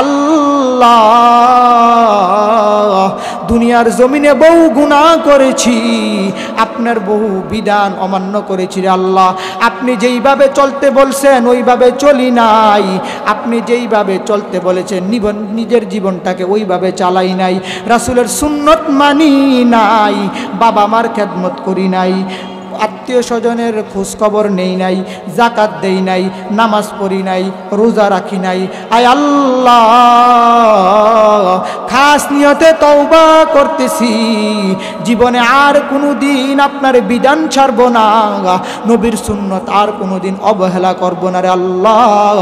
আল্লাহ, দুনিয়ার জমিনে বহু গুনাহ করেছি, আপনার বহু বিধান অমান্য করেছি রে আল্লাহ। আপনি যেইভাবে চলতে বলছেন ওইভাবে চলি নাই, আপনি যেইভাবে চলতে বলেছেন নিজের জীবনটাকে ওইভাবে চালাই নাই, রাসূলের সুন্নত মানি নাই, বাবা মার খেদমত করি নাই, আত্মীয় স্বজনের খোঁজখবর নেই নাই, জাকাত দেই নাই, নামাজ পড়ি নাই, রোজা রাখি নাই। আয় আল্লাহ, খাস নিয়তে তওবা করতেছি, জীবনে আর কোনো দিন আপনার বিধান ছাড়ব না, নবীর সুন্নত আর কোনো দিন অবহেলা করব না রে আল্লাহ।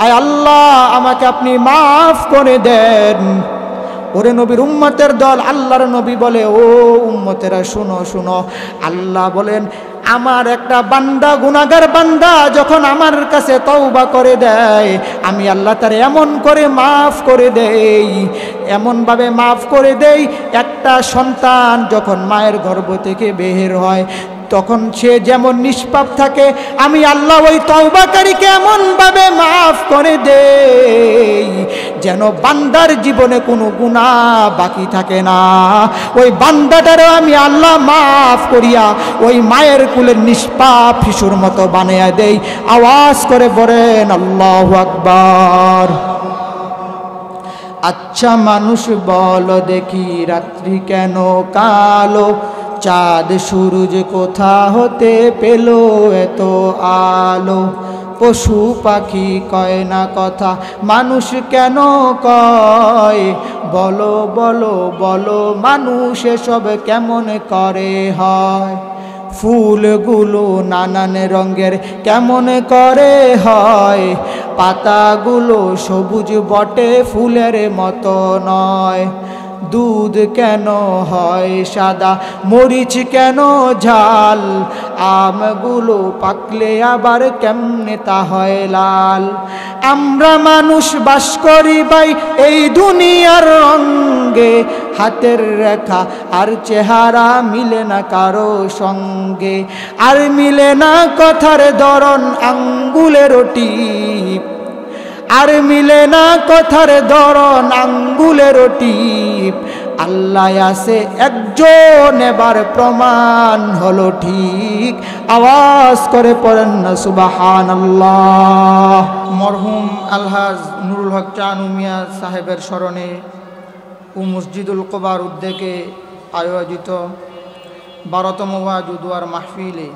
আয় আল্লাহ, আমাকে আপনি মাফ করে দেন। ওরে নবীর উম্মতের দল, আল্লাহর নবী বলে, ও উম্মতেরা শুনো শুনো, আল্লাহ বলেন আমার একটা বান্দা, গুনাহগার বান্দা যখন আমার কাছে তওবা করে দেয়, আমি আল্লাহ তার এমন করে মাফ করে দেই, এমনভাবে মাফ করে দেই, একটা সন্তান যখন মায়ের গর্ভ থেকে বের হয় তখন সে যেমন নিষ্পাপ থাকে, আমি আল্লাহ ওই তওবাকারীকে এমনভাবে মাফ করে দেই যেন বান্দার জীবনে কোনো গুনাহ বাকি থাকে না। ওই বান্দাটারও আমি আল্লাহ মাফ করিয়া ওই মায়ের কুলের নিষ্পাপ শিশুর মতো বানিয়ে দেই। আওয়াজ করে বলেন আল্লাহু আকবার। আচ্ছা মানুষ বলো দেখি, রাত্রি কেন কালো, চাঁদ সূরজ কোথা হতে পেল এত আলো, পশু পাখি কয় না কথা, মানুষ কেন কয়, বলো বলো বলো মানুষ এসব কেমন করে হয়, ফুলগুলো নানান রঙের কেমন করে হয়, পাতাগুলো সবুজ বটে ফুলের মতো নয়, দুধ কেন হয় সাদা, মরিচ কেন ঝাল, আমগুলো পাকলে আবার কেমনে তা হয় লাল, আমরা মানুষ বাস করি ভাই এই দুনিয়ার রঙ্গে, হাতের রেখা আর চেহারা মিলে না কারো সঙ্গে, আর মিলে না কথার ধরন আঙ্গুলের টিপ, আর মিলে না কথার ধরন আঙ্গুলের টিপ, আল্লাহ আছে একজন এবার প্রমাণ হলো ঠিক। আওয়াজ করে পড়েন না সুবহানাল্লাহ। মরহুম আলহাজ নুরুল হক চানু মিয়া সাহেবের স্মরণে ও মসজিদুল কুবার উদ্যোগে আয়োজিত 12তম ওয়াজ ও দুয়ার মাহফিলে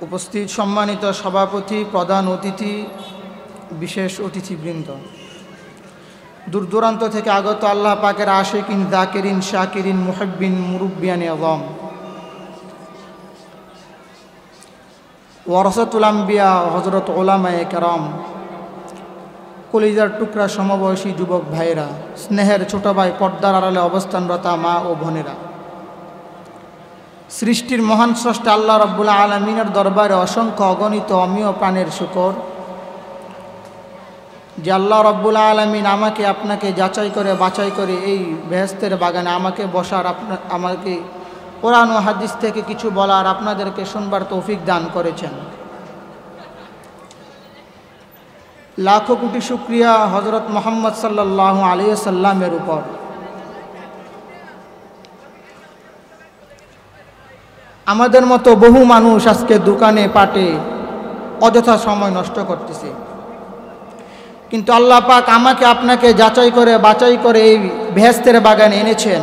উপস্থিত সম্মানিত সভাপতি, প্রধান অতিথি, বিশেষ অতিথিবৃন্দ, দূর দূরান্ত থেকে আগত আল্লাহ পাকের আশিকিন, জাকিরিন, শাকিরিন, মুহিব্বিন, মুরব্বিয়ান আযম, ওয়ারাসাতুল আম্বিয়া, হযরত উলামায়ে কেরাম, কলিজার টুকরা সমবয়সী যুবক ভাইরা, স্নেহের ছোট ভাই, পর্দার আড়ালে অবস্থানরতা মা ও বোনেরা, সৃষ্টির মহান স্রষ্টা আল্লাহ রাব্বুল আলামিনের দরবারে অসংখ্য অগণিত অমীয় প্রাণের শুকর যে আল্লাহ রাব্বুল আলামিন আমাকে আপনাকে যাচাই করে বাছাই করে এই বেহেশতের বাগানে আমাকে বসার, আমাকে কোরআন ও হাদিস থেকে কিছু বলার, আপনাদেরকে শুনবার তৌফিক দান করেছেন। লাখো কোটি শুকরিয়া হযরত মুহাম্মদ সাল্লাল্লাহু আলাইহি ওয়াসাল্লামের উপর। আমাদের মতো বহু মানুষ আজকে দোকানে পাটে অযথা সময় নষ্ট করতেছে, কিন্তু আল্লাহ পাক আমাকে আপনাকে যাচাই করে বাছাই করে এই বেহেশতের বাগানে এনেছেন,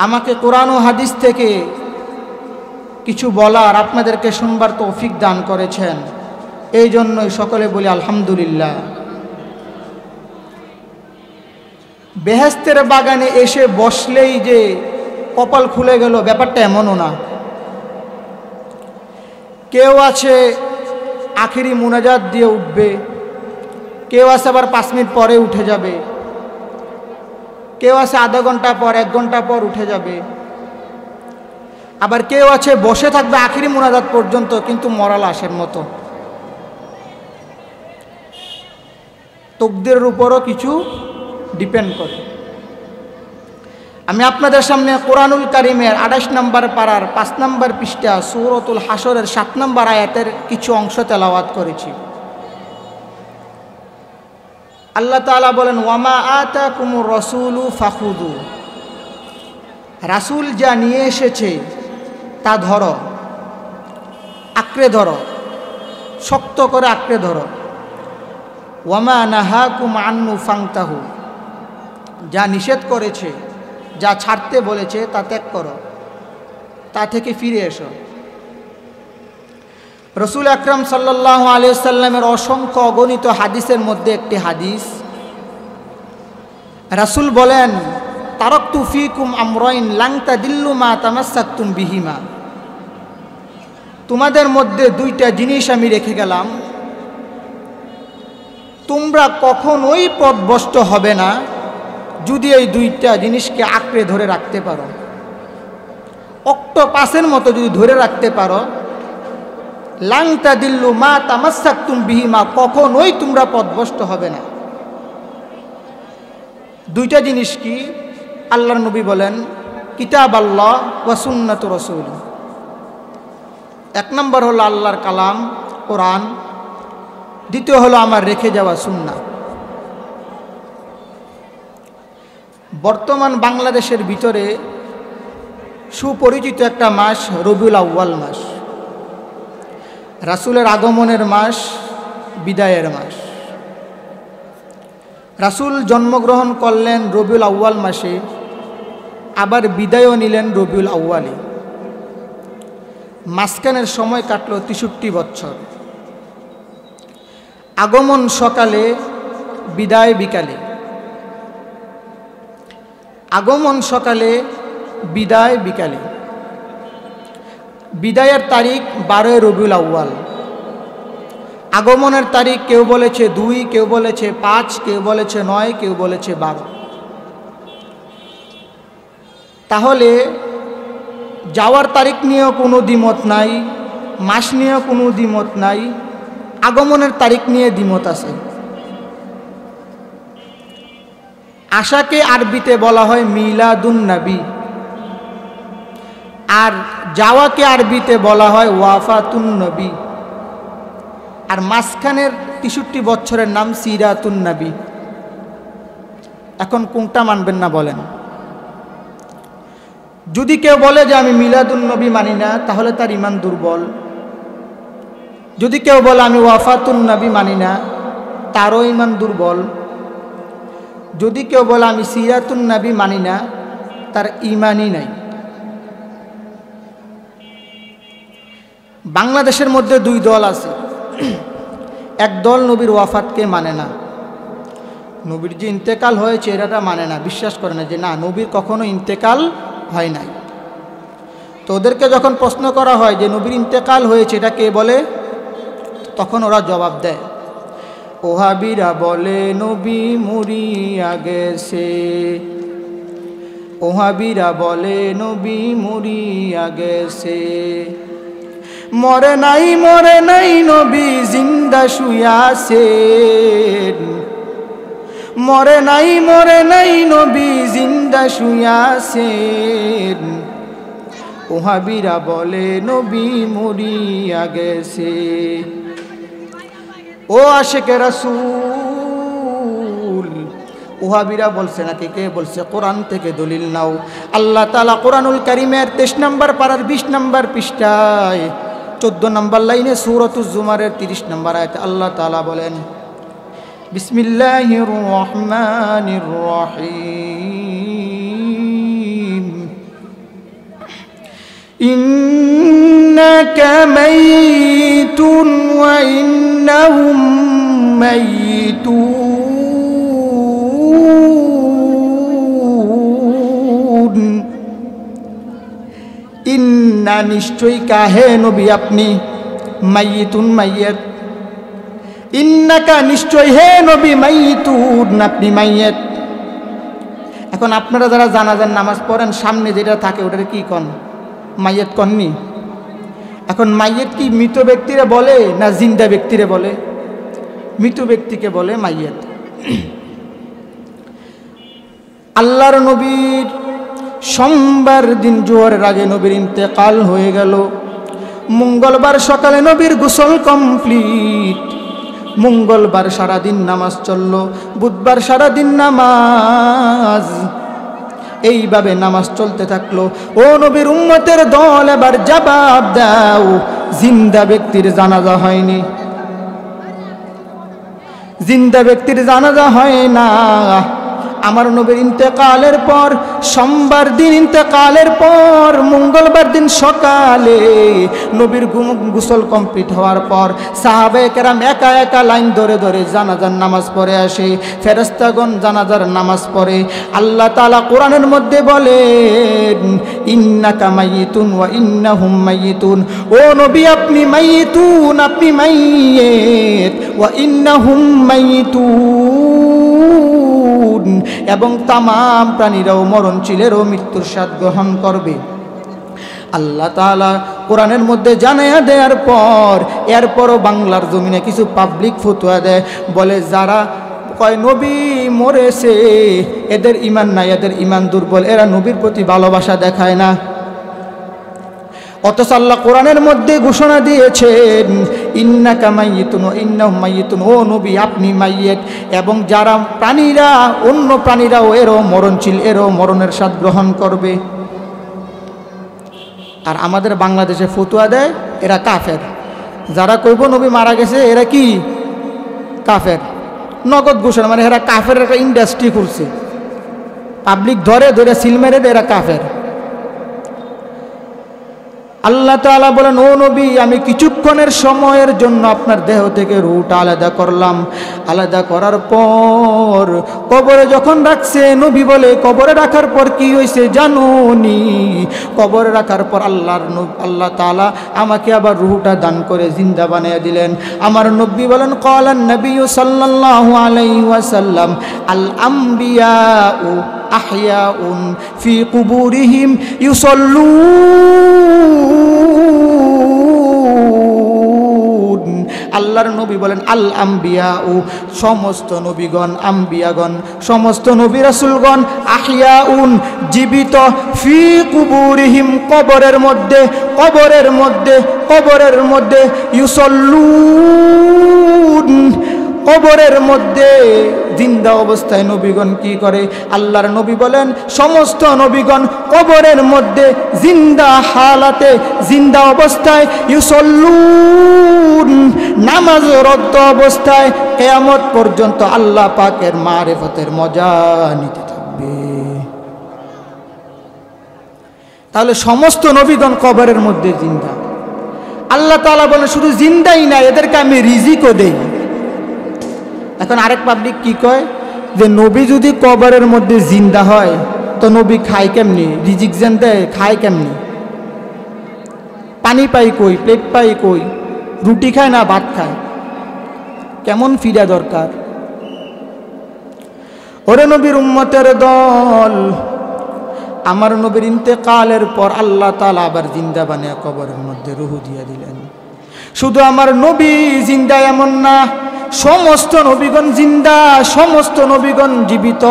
আমাকে কোরআন ও হাদিস থেকে কিছু বলার, আপনাদেরকে শুনবার তৌফিক দান করেছেন। এই জন্যই সকলে বলি আলহামদুলিল্লাহ। বেহেশতের বাগানে এসে বসলেই যে কপাল খুলে গেল ব্যাপারটা এমনও না। কেউ আছে আখিরি মুনাজাত দিয়ে উঠবে, কেউ আছে আবার 5 মিনিট পরে উঠে যাবে, কেউ আছে আধা ঘন্টা পর 1 ঘন্টা পর উঠে যাবে, আবার কেউ আছে বসে থাকবে আখিরি মুনাজাত পর্যন্ত, কিন্তু মরা লাশের মতো। তকদিরের উপরও কিছু ডিপেন্ড করে। আমি আপনাদের সামনে কোরআনুল কারীমের 28 নম্বর পারার 5 নম্বর পৃষ্ঠা সূরাতুল হাসরের 7 নম্বর আয়াতের কিছু অংশ তেলাওয়াত করেছি। আল্লাহ তাআলা বলেন ওয়ামা আতাকুমুর রাসূলু ফাখুযু, রাসূল যা নিয়ে এসেছে তা ধরো, আঁকড়ে ধরো, শক্ত করে আঁকড়ে ধরো। ওয়ামা নাহাকুম আন্নু ফান্তাহু, যা নিষেধ করেছে, যা ছাড়তে বলেছে তা ত্যাগ করো, তা থেকে ফিরে এসো। রসুল আকরাম সাল্লাল্লাহু আলাইহি ওয়াসাল্লামের অসংখ্য অগণিত হাদিসের মধ্যে একটি হাদিস, রাসূল বলেন তারাকতু ফীকুম আমরাইন লান তাদিল্লু মা তামাসসাকতুম বিহিমা, তোমাদের মধ্যে দুইটা জিনিস আমি রেখে গেলাম, তোমরা কখনোই পথভ্রষ্ট হবে না যদি এই দুইটা জিনিসকে আঁকড়ে ধরে রাখতে পারো। অক্টোপাসের মতো যদি ধরে রাখতে পারো, লান তাদিল্লু মা তামাসসাকতুম বিহিমা, কখনোই তোমরা পথভ্রষ্ট হবে না। দুইটা জিনিস কি? আল্লাহর নবী বলেন কিতাব আল্লাহ ওয়া সুন্নাতু রাসূল। এক নম্বর হলো আল্লাহর কালাম কোরআন, দ্বিতীয় হলো আমার রেখে যাওয়া সুন্নাহ। বর্তমান বাংলাদেশের ভিতরে সুপরিচিত একটা মাস রবিউল আউয়াল মাস, রাসূলের আগমনের মাস, বিদায়ের মাস। রাসূল জন্মগ্রহণ করলেন রবিউল আউয়াল মাসে, আবার বিদায়ও নিলেন রবিউল আউয়ালে। মাঝখানের সময় কাটল ৬৩ বছর। আগমন সকালে, বিদায় বিকালে, আগমন সকালে, বিদায় বিকালে। বিদায়ের তারিখ 12 রবিউল আউয়াল, আগমনের তারিখ কেউ বলেছে 2, কেউ বলেছে 5, কেউ বলেছে 9, কেউ বলেছে 12। তাহলে যাওয়ার তারিখ নিয়েও কোনো দ্বিমত নাই, মাস নিয়েও কোনো দ্বিমত নাই, আগমনের তারিখ নিয়ে দ্বিমত আছে। আশাকে আরবিতে বলা হয় মিলাদুন নবী, আর যাওয়াকে আরবিতে বলা হয় ওয়াফাতুন নবী, আর মাঝখানের ৬৩ বছরের নাম সিরাতুন নবী। এখন কোনটা মানবেন না বলেন? যদি কেউ বলে যে আমি মিলাদুন নবী মানি না, তাহলে তার ঈমান দুর্বল। যদি কেউ বলে আমি ওয়াফাতুন নবী মানি না, তারও ঈমান দুর্বল। যদি কেউ বলে আমি সিরাতুন নবী মানি না, তার ঈমানই নাই। বাংলাদেশের মধ্যে 2 দল আছে। এক দল নবীর ওয়াফাতকে মানে না, নবীর যে ইন্তেকাল হয়েছে এটা মানে না, বিশ্বাস করে না যে না, নবীর কখনো ইন্তেকাল হয় নাই। তো ওদেরকে যখন প্রশ্ন করা হয় যে নবীর ইন্তেকাল হয়েছে এটা কে বলে, তখন ওরা জবাব দেয় ওহাবিরা বলে নবী মরিয়া গেছে, ওহাবিরা বলে নবী মরিয়া গেছে। মরে নাই, মরে নাই, নবী জিন্দা শুয়াছেন। মরে নাই, মরে নাই, নবী জিন্দা শুয়াছেন। ওহাবিরা বলে নবী মরিয়া গেছে। ও আশিকে রাসূল, ওহাবিরা বলছে নাকি? কে বলছে? কোরআন থেকে দলিল নাও। আল্লাহ তাআলা কোরআনুল কারীমের 23 নম্বর পারার 20 নম্বর পৃষ্ঠায় 14 নম্বর লাইনে সূরাতুজ জুমারের 30 নম্বর আয়াতে আল্লাহ তাআলা বলেন বিসমিল্লাহির রহমানির রহিম ইন্নাকা মাইতুন ওয়া ইন্নাহুম মাইতুন। ইন্না নিশ্চয়ই কাহে নবী আপনি, মাইয়িতুন মাইয়াত। ইন্নাকা নিশ্চয় হে নবী, মাইয়িতুন আপনি মাইয়াত। এখন আপনারা যারা জানাজার নামাজ পড়েন, সামনে যেটা থাকে ওটার কি কন? মাইয়াত কননি? এখন মাইয়াত কি মৃত ব্যক্তিরে বলে না জিন্দা ব্যক্তিরে বলে? মৃত ব্যক্তিকে বলে মাইয়াত। আল্লাহর নবীর সোমবার দিন জোহরের আগে নবীর ইন্তেকাল হয়ে গেল। মঙ্গলবার সকালে নবীর গোসল কমপ্লিট, মঙ্গলবার সারাদিন নামাজ চলল, বুধবার সারাদিন নামাজ, এইভাবে নামাজ চলতে থাকলো। ও নবীর উম্মতের দল, এবার জবাব দাও, জিন্দা ব্যক্তির জানাজা হয়নি, জিন্দা ব্যক্তির জানাজা হয় না। আমার নবীর ইন্তেকালের পর, সোমবার দিন ইন্তেকালের পর, মঙ্গলবার দিন সকালে নবীর গোসল কমপ্লিট হওয়ার পর সাহাবায়ে কেরাম একা একা লাইন ধরে ধরে জানাজার নামাজ পড়ে আসে। ফেরেশতাগণ জানাজার নামাজ পড়ে। আল্লাহ তাআলা কোরআনের মধ্যে বলেন, ইন্নাকা মাইয়িতুন ওয়া ইন্নাহুম মাইয়িতুন, ও নবী আপনি মাইয়িতুন, আপনি মাইয়িত, ওয়া ইন্নাহুম মাইয়িতুন, এবং তামাম প্রাণীরাও মরণশীলেরও মৃত্যুর স্বাদ গ্রহণ করবে। আল্লাহ তাআলা কোরআনের মধ্যে জানায়া দেওয়ার পর এরপরও বাংলার জমিনে কিছু পাবলিক ফতোয়া দেয়, বলে যারা কয় নবী মরেছে এদের ঈমান নাই, এদের ঈমান দুর্বল, এরা নবীর প্রতি ভালোবাসা দেখায় না। অথচ আল্লাহ কোরআনের মধ্যে ঘোষণা দিয়েছেন, ইন্নাকা মাইয়িতুন ওয়া ইন্নাহুম মাইয়িতুন, ও নবী আপনি মাইয়িত, এবং যারা প্রাণীরা, অন্য প্রাণীরাও এরও মরণশীল, এরও মরণের স্বাদ গ্রহণ করবে। আর আমাদের বাংলাদেশে ফতোয়া দেয় এরা কাফের। যারা কইব নবী মারা গেছে এরা কি কাফের, নগদ ঘোষণা, মানে এরা কাফের একটা ইন্ডাস্ট্রি খুলছে, পাবলিক ধরে ধরে সিল মেরে এরা কাফের। আল্লাহ তাআলা বলেন, ও নবী আমি কিছুক্ষণের সময়ের জন্য আপনার দেহ থেকে রূহটা আলাদা করলাম। আলাদা করার পর কবরে যখন রাখছে, নবী বলে কবরে রাখার পর কি হয়েছে জানোনি? কবরে রাখার পর আল্লাহ তাআলা আমাকে আবার রূহটা দান করে জিন্দা বানিয়ে দিলেন। আমার নবী বলেন, ক্বালান নবী সাল্লাল্লাহু আলাইহি ওয়াসাল্লাম, আল আমবিয়াউ আহইয়াউন ফি কুবুরিহিম ইউসাল্লুন। আল্লাহর নবী বলেন, আল আম্বিয়াউ সমস্ত নবীগণ, আম্বিয়াগণ সমস্ত নবী রাসূলগণ, আহইয়াউন জীবিত, ফি কুবুরিহিম কবরের মধ্যে, কবরের মধ্যে, কবরের মধ্যে, ইউসাল্লুন কবরের মধ্যে জিন্দা অবস্থায় নবীগণ কি করে? আল্লাহর নবী বলেন সমস্ত নবীগণ কবরের মধ্যে জিন্দা হালাতে, জিন্দা অবস্থায়, ইউসাল্লুন নামাজরত অবস্থায় কিয়ামত পর্যন্ত আল্লাহ পাকের মারিফতের মজা নিতে থাকবে। তাহলে সমস্ত নবীগণ কবরের মধ্যে জিন্দা। আল্লাহ তাআলা বলেন শুধু জিন্দাই না, এদেরকে আমি রিজিকও দেই। এখন আরেক পাবলিক কি কয় যে নবী যদি কবরের মধ্যে জিন্দা হয় তো নবী খায় কেমনি? রিজিক যেন দেয়, খায় কেমনি? পানি পাই কই, প্লেট পাই কই? রুটি খায় না ভাত খায়? কেমন ফিরা দরকার? ওরে নবীর উম্মতের দল, আমার নবীর ইন্তেকালের পর আল্লাহ তাআলা আবার জিন্দা বানিয়ে কবরের মধ্যে রূহ দিয়ে দিলেন। শুধু আমার নবী জিন্দা এমন না, সমস্ত নবীগণ জিন্দা, সমস্ত নবীগণ জীবিত।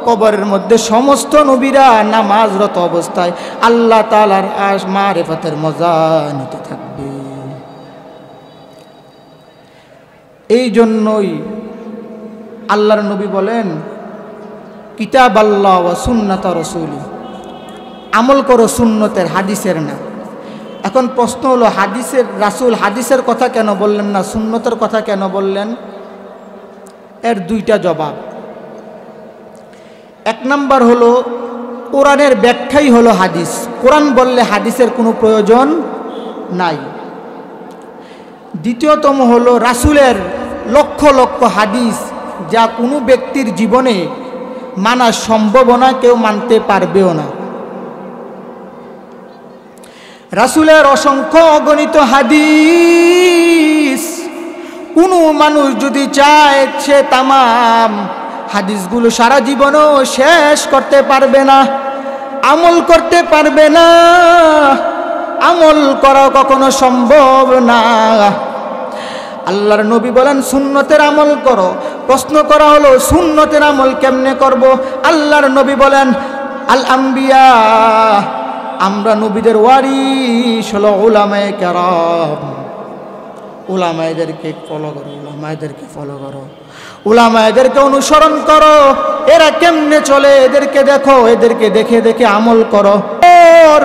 কবরের মধ্যে সমস্ত নবীরা নামাজরত অবস্থায় আল্লাহ তাআলার মারিফতের মজা নিতে থাকবে। এই জন্যই আল্লাহর নবী বলেন, কিতাব আল্লাহ ওয়া সুন্নাত রাসূলি, আমল করো সুন্নতের, হাদিসের না। এখন প্রশ্ন হলো, হাদিসের রাসূল হাদিসের কথা কেন বললেন না, সুন্নতের কথা কেন বললেন? এর দুইটা জবাব। এক নাম্বার হলো, কোরআনের ব্যাখ্যাই হলো হাদিস। কোরআন বললে হাদিসের কোনো প্রয়োজন নাই। দ্বিতীয়তম হলো, রাসূলের লক্ষ লক্ষ হাদিস যা কোনো ব্যক্তির জীবনে মানা সম্ভব না, কেউ মানতে পারবেও না। রাসূলের অসংখ্য অগণিত হাদিস, কোনো মানুষ যদি চায় সে তামাম হাদিসগুলো সারা জীবনও শেষ করতে পারবে না, আমল করতে পারবে না, আমল করা কখনো সম্ভব না। আল্লাহর নবী বলেন সুন্নতের আমল করো। প্রশ্ন করা হলো সুন্নতের আমল কেমনে করব? আল্লাহর নবী বলেন, আল আম্বিয়া, আমরা নবীদের ওয়ারিস হলো উলামায়ে কেরাম। উলামায়েদেরকে ফলো করো, উলামায়েদেরকে ফলো করো, উলামায়েদেরকে অনুসরণ করো। এরা কেমনে চলে এদেরকে দেখো, এদেরকে দেখে দেখে আমল করো। ওর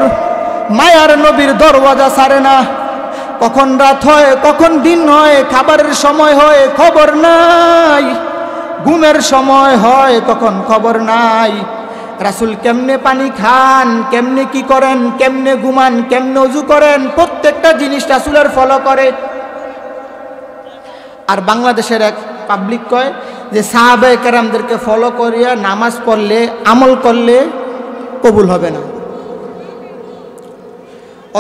মায়ার নবীর দরওয়াজা ছাড়ে না। কখন রাত হয়, কখন দিন হয়, খাবারের সময় হয় খবর নাই, ঘুমের সময় হয় কখন খবর নাই। রাসূল কেমনে পানি খান, কেমনে কি করেন, কেমনে ঘুমান, কেমনে ওযু করেন, প্রত্যেকটা জিনিস রাসূলের ফলো করে। আর বাংলাদেশের এক পাবলিক কয় যে সাহাবায়ে কেরামদেরকে ফলো করিয়া নামাজ পড়লে, আমল করলে কবুল হবে না।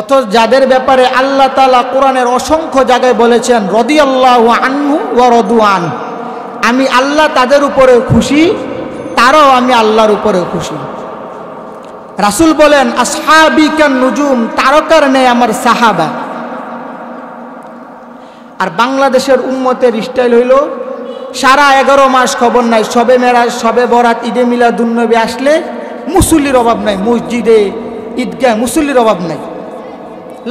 অথচ যাদের ব্যাপারে আল্লাহ তাআলা কোরআনের অসংখ্য জায়গায় বলেছেন রাদিয়াল্লাহু আনহু ওয়া রাদওয়ান, আমি আল্লাহ তাদের উপরে খুশি, তারাও আমি আল্লাহর উপরে খুশি। রাসূল বলেন আসহাবী কান নুজুম, তারকার ন্যায় আমার সাহাবা। আর বাংলাদেশের উম্মতের স্টাইল হইল সারা 11 মাস খবর নাই, শবে মেরাজ, শবে বরাত, ঈদে মিলাদুন্নবী আসলে মুসল্লির অভাব নাই, মসজিদে ঈদগাহ মুসল্লির অভাব নাই,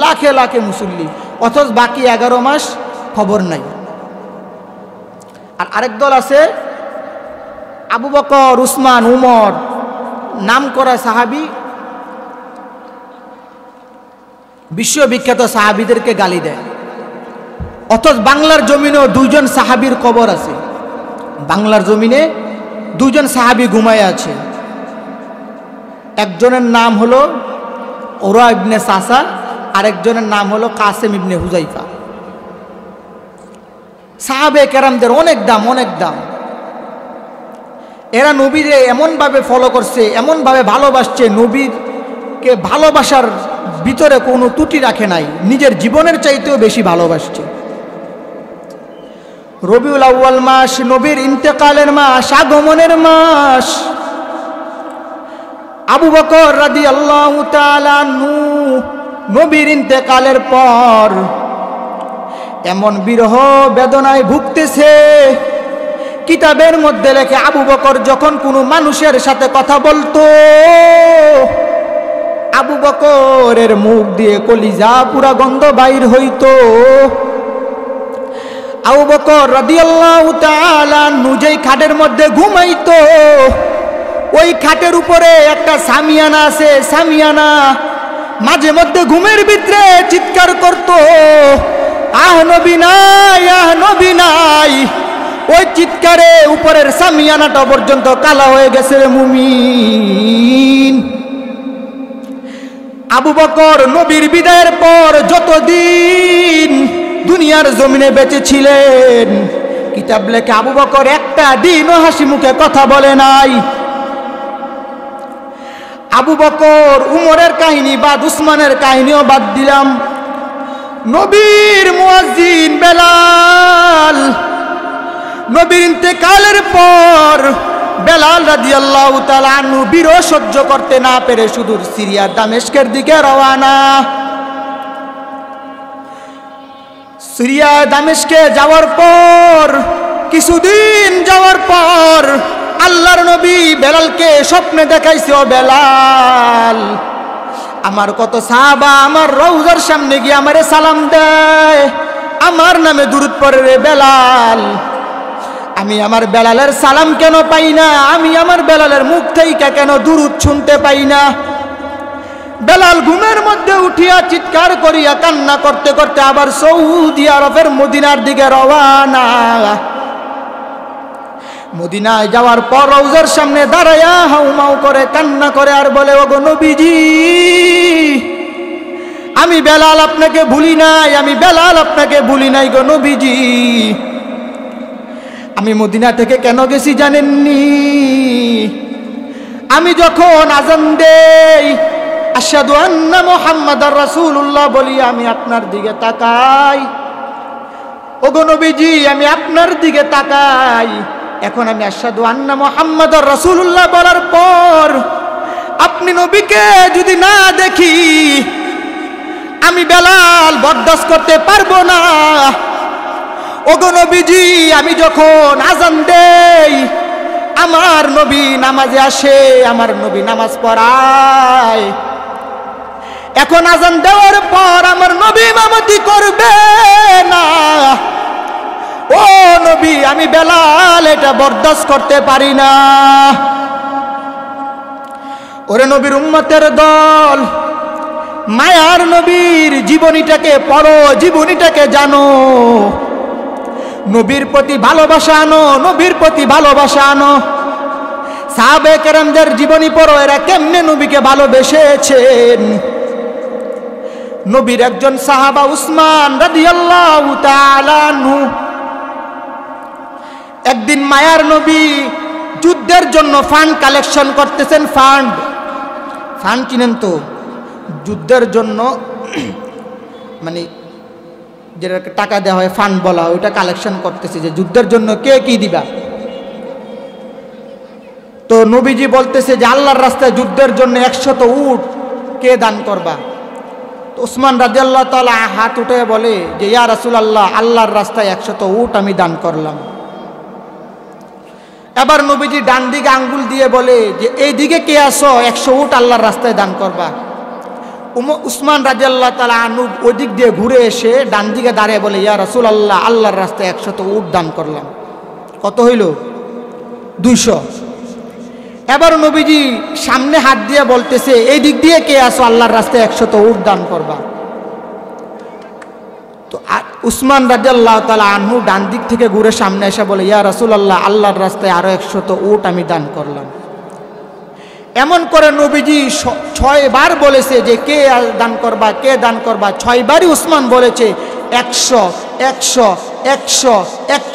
লাখে লাখে মুসল্লি, অথচ বাকি 11 মাস খবর নাই। আর আরেক দল আছে আবু বকর, উসমান, উমর, নাম করা সাহাবী, বিশ্ববিখ্যাত সাহাবীদেরকে গালি দেয়। অথচ বাংলার জমিনেও 2 জন সাহাবীর কবর আছে। বাংলার জমিনে 2 জন সাহাবী ঘুমায় আছে। একজনের নাম হলো উরওয়া ইবনে সাসা, আরেকজনের নাম হলো কাসেম ইবনে হুযাইফা। সাহাবে কেরামদের অনেক দাম, অনেক দাম। এরা নবীরে এমনভাবে ফলো করছে, এমনভাবে ভালোবাসছে, নবীকে ভালোবাসার ভিতরে কোনো ত্রুটি রাখে নাই, নিজের জীবনের চাইতেও বেশি ভালোবাসছে। রবিউল আউয়াল মাস নবীর ইন্তেকালের মাস, আগমনের মাস। আবু বকর রাদিয়াল্লাহু তাআলা আনহু নবীর ইন্তেকালের পর এমন বিরহ বেদনায় ভুগতেছে। কিতাবের মধ্যে লেখে আবু বকর যখন কোনো মানুষের সাথে কথা বলতো, আবু বকরের মুখ দিয়ে কলিজা পুরা গন্ধ বাইর হইতো। আবু বকর রাদিয়াল্লাহু তাআলা যেই খাটের মধ্যে ঘুমাইতো, ওই খাটের উপরে একটা সামিয়ানা আছে, সামিয়ানা মাঝে মধ্যে ঘুমের ভিতরে চিৎকার করতো, আহ নবী নাই, আহ নবী নাই। ওই চিৎকারে উপরের সামিয়ানাটা পর্যন্ত কালা হয়ে গেছে রে মুমিন। আবু বকর নবীর বিদায়ের পর যতদিন দুনিয়ার জমিনে বেঁচে ছিলেন, কিতাব লেখে আবু বকর একটা দিনও হাসি মুখে কথা বলে নাই। আবু বকর, উমরের কাহিনী বাদ, উসমানের কাহিনীও বাদ দিলাম, নবীর মুয়াজ্জিন বেলাল, নবীর ইন্তেকালের পর বেলাল রাদিয়াল্লাহু তাআলা আনহু বিরহ সহ্য করতে না পেরে সুদূর সিরিয়ার দামেস্কের দিকে রওনা। সিরিয়া দামেস্কে যাওয়ার পর, কিছুদিন যাওয়ার পর আল্লাহর নবী বেলালকে স্বপ্নে দেখাইছে, ও বেলাল, আমার কত সাহাবা আমার রওজার সামনে গিয়ে আমারে সালাম দেয়, আমার নামে দুরূদ পড়ে রে বেলাল, আমি আমার বেলালের সালাম কেন পাই না, আমি আমার বেলালের মুখ থেকে কেন দুরূদ শুনতে পাই না। বেলাল ঘুমের মধ্যে উঠিয়া চিৎকার করিয়া কান্না করতে করতে আবার সৌদি আরবের মদিনার দিকে রওয়ানা। মদিনায় যাওয়ার পর রওজার সামনে দাঁড়ায়া হাউমাউ করে কান্না করে আর বলে, ওগো নবীজি, আমি বেলাল আপনাকে ভুলি নাই, আমি বেলাল আপনাকে ভুলি নাই গো নবীজি। আমি মদিনা থেকে কেন গেছি জানেননি? আমি যখন আযান দেই আশহাদু আন্না মুহাম্মাদার রাসূলুল্লাহ বলি, আমি আপনার দিকে তাকাই, ওগো নবীজি আমি আপনার দিকে তাকাই। এখন আমি আশহাদু আন্না মুহাম্মাদার রাসূলুল্লাহ বলার পর আপনি নবীকে যদি না দেখি, আমি বেলাল বরদাস্ত করতে পারবো না। ওগো নবীজি, আমি যখন আযান দেই আমার নবী নামাজে আসে, আমার নবী নামাজ পড়ায়, এখন আজান দেওয়ার পর আমার নবী ইমামতি করবে না। ও নবী, আমি বেলাল এটা বরদাস্ত করতে পারি না। ওরে নবীর উম্মতের দল, মায়ার নবীর জীবনীটাকে পড়ো, জীবনীটাকে জানো, নবীর প্রতি ভালোবাসা আনো, নবীর প্রতি ভালোবাসা আনো। সাহাবে কেরামদের জীবনী পড়ো, এরা কেমনে নবীকে ভালোবেসেছেন। নবীর একজন সাহাবা উসমান রাদিয়াল্লাহু তাআলা আনহু, একদিন মায়ার নবী যুদ্ধের জন্য ফান্ড কালেকশন করতেছেন। ফান্ড চিনেন তো, যুদ্ধের জন্য মানে যেটা টাকা দেওয়া হয় ফান্ড বলা হয়, ওইটা কালেকশন করতেছে যে যুদ্ধের জন্য কে কি দিবা। তো নবীজি বলতেছে যে আল্লাহর রাস্তায় যুদ্ধের জন্য 100 উট কে দান করবা। তো উসমান রাদিয়াল্লাহু তাআলা হাত উঠে বলে যে ইয়া রাসূলুল্লাহ, আল্লাহর রাস্তায় 100 উট আমি দান করলাম। এবার নবীজি ডান দিকে আঙ্গুল দিয়ে বলে যে এই দিকে কে আসো, 100 উট আল্লাহর রাস্তায় দান করবা। উসমান রাদিয়াল্লাহু তাআলা আনহু ওই দিক দিয়ে ঘুরে এসে ডান দিকে দাঁড়িয়ে বলে ইয়া রাসূলুল্লাহ, আল্লাহর রাস্তায় 100 উট দান করলাম। কত হইল? 200। এবার নবীজি সামনে হাত দিয়ে বলতেছে এই দিক দিয়ে কে আসো, আল্লাহর রাস্তায় 100 উট দান করবা। তো উসমান রাদিয়াল্লাহু তাআলা আনহু ডান দিক থেকে ঘুরে সামনে এসে বলে ইয়া রাসূলুল্লাহ, আল্লাহর রাস্তায় আরো 100 উট আমি দান করলাম। এমন করে নবীজি 6 বার বলেছে যে কে দান করবা, কে দান করবা। 6 বারই উসমান বলেছে 100 100 100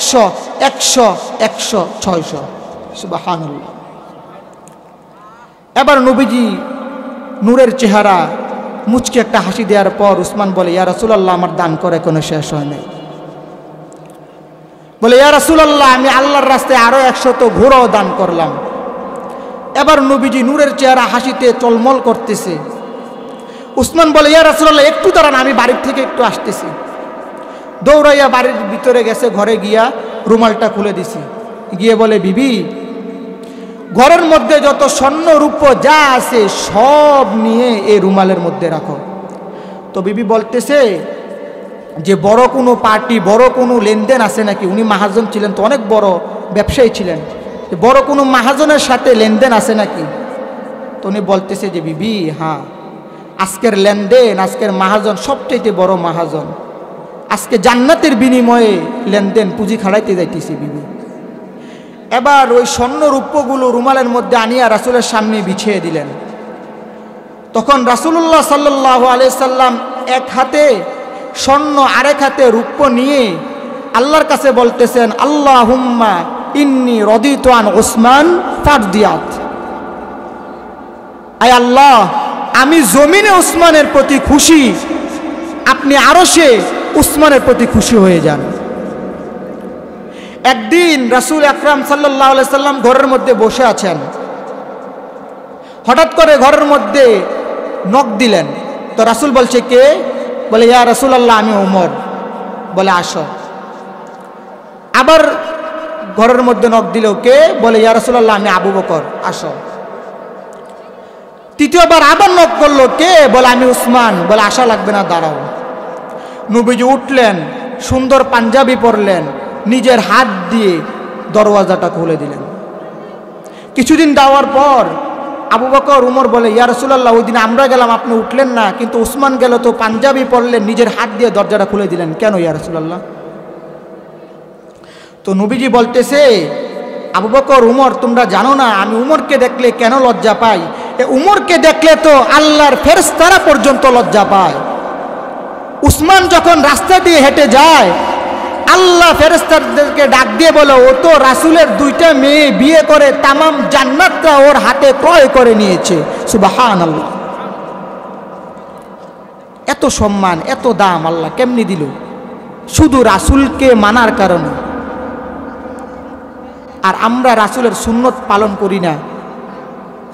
100 100 100 600। সুবহানাল্লাহ। এবার নবীজি নূরের চেহারা মুচকে একটা হাসি দেওয়ার পর উসমান বলে ইয়া রাসূলুল্লাহ, আমার দান করে কোনো শেষ হয় নাই। বলে ইয়া রাসূলুল্লাহ, আমি আল্লাহর রাস্তায় আরো 100 ঘোড়াও দান করলাম। এবার নবীজি নূরের চেহারা হাসিতে চলমল করতেছে। উসমান বলে ইয়া রাসূলুল্লাহ, একটু দাঁড়ান, আমি বাড়ির থেকে একটু আসতেছি। দৌড়াইয়া বাড়ির ভিতরে গেছে, ঘরে গিয়া রুমালটা খুলে দিছি। গিয়ে বলে বিবি, ঘরের মধ্যে যত স্বর্ণ রূপ যা আছে সব নিয়ে এই রুমালের মধ্যে রাখো। তো বিবি বলতেছে যে বড় কোনো পার্টি, বড় কোনো লেনদেন আছে নাকি? উনি মহাজন ছিলেন, তো অনেক বড় ব্যবসায়ী ছিলেন, বড় কোনো মহাজনের সাথে লেনদেন আছে নাকি? তো উনি বলতেছে যে বিবি, হ্যাঁ, আজকের লেনদেন, আজকের মহাজন সবচেয়ে বড় মহাজন, আজকে জান্নাতের বিনিময়ে লেনদেন, পুঁজি খাড়াইতে যাইতেছি বিবি। এবার ওই স্বর্ণ রূপ্যগুলো রুমালের মধ্যে আনিয়া রাসূলের সামনে বিছিয়ে দিলেন। তখন রাসূলুল্লাহ সাল্লাল্লাহু আলাইহি সাল্লাম এক হাতে স্বর্ণ আরেক হাতে রূপ্য নিয়ে আল্লাহর কাছে বলতেছেন আল্লাহুম্মা ইন্নী রাদিতু আন উসমান ফারদিয়াত। আয় আল্লাহ, আমি জমিনে উসমানের প্রতি খুশি, আপনি আরশে উসমানের প্রতি খুশি হয়ে যান। একদিন রাসূল আকরাম সাল্লাল্লাহু আলাইহি সাল্লাম ঘরের মধ্যে বসে আছেন, হঠাৎ করে ঘরের মধ্যে নক দিলেন। তো রাসূল বলছে কে? বলে ইয়া রাসূলুল্লাহ, আমি ওমর। বলে আসো। আবার ঘরের মধ্যে নক দিল, কে? বলে ইয়া রাসূলুল্লাহ, আমি আবু বকর, আসো। তৃতীয়বার আবার নক করলো, কে? বলে আমি উসমান। বলে আসা লাগবে না, দাঁড়াও। নবীজি উঠলেন, সুন্দর পাঞ্জাবি পরলেন, নিজের হাত দিয়ে দরওয়াজাটা খুলে দিলেন। কিছুদিন যাওয়ার পর আবু বকর উমর বলে ইয়া রাসূলুল্লাহ, ওই দিন আমরা গেলাম, আপনি উঠলেন না, কিন্তু উসমান গেল তো পাঞ্জাবি পরলেন, নিজের হাত দিয়ে দরজাটা খুলে দিলেন, কেন ইয়া রাসূলুল্লাহ? তো নবীজি বলতেছে আবু বকর, উমর, তোমরা জানো না আমি উমরকে দেখলে কেন লজ্জা পাই? উমরকে দেখলে তো আল্লাহর ফেরেশতারা পর্যন্ত লজ্জা পায়। উসমান যখন রাস্তা দিয়ে হেঁটে যায়, আল্লাহ ফেরেশতাদেরকে ডাক দিয়ে বলে ও তো রাসূলের 2টা মেয়ে বিয়ে করে তামাম জান্নাতটা ওর হাতে ক্রয় করে নিয়েছে। সুবহানাল্লাহ। এত সম্মান, এত দাম আল্লাহ কেমনি দিল? শুধু রাসূলকে মানার কারণে। আর আমরা রাসূলের সুন্নত পালন করি না।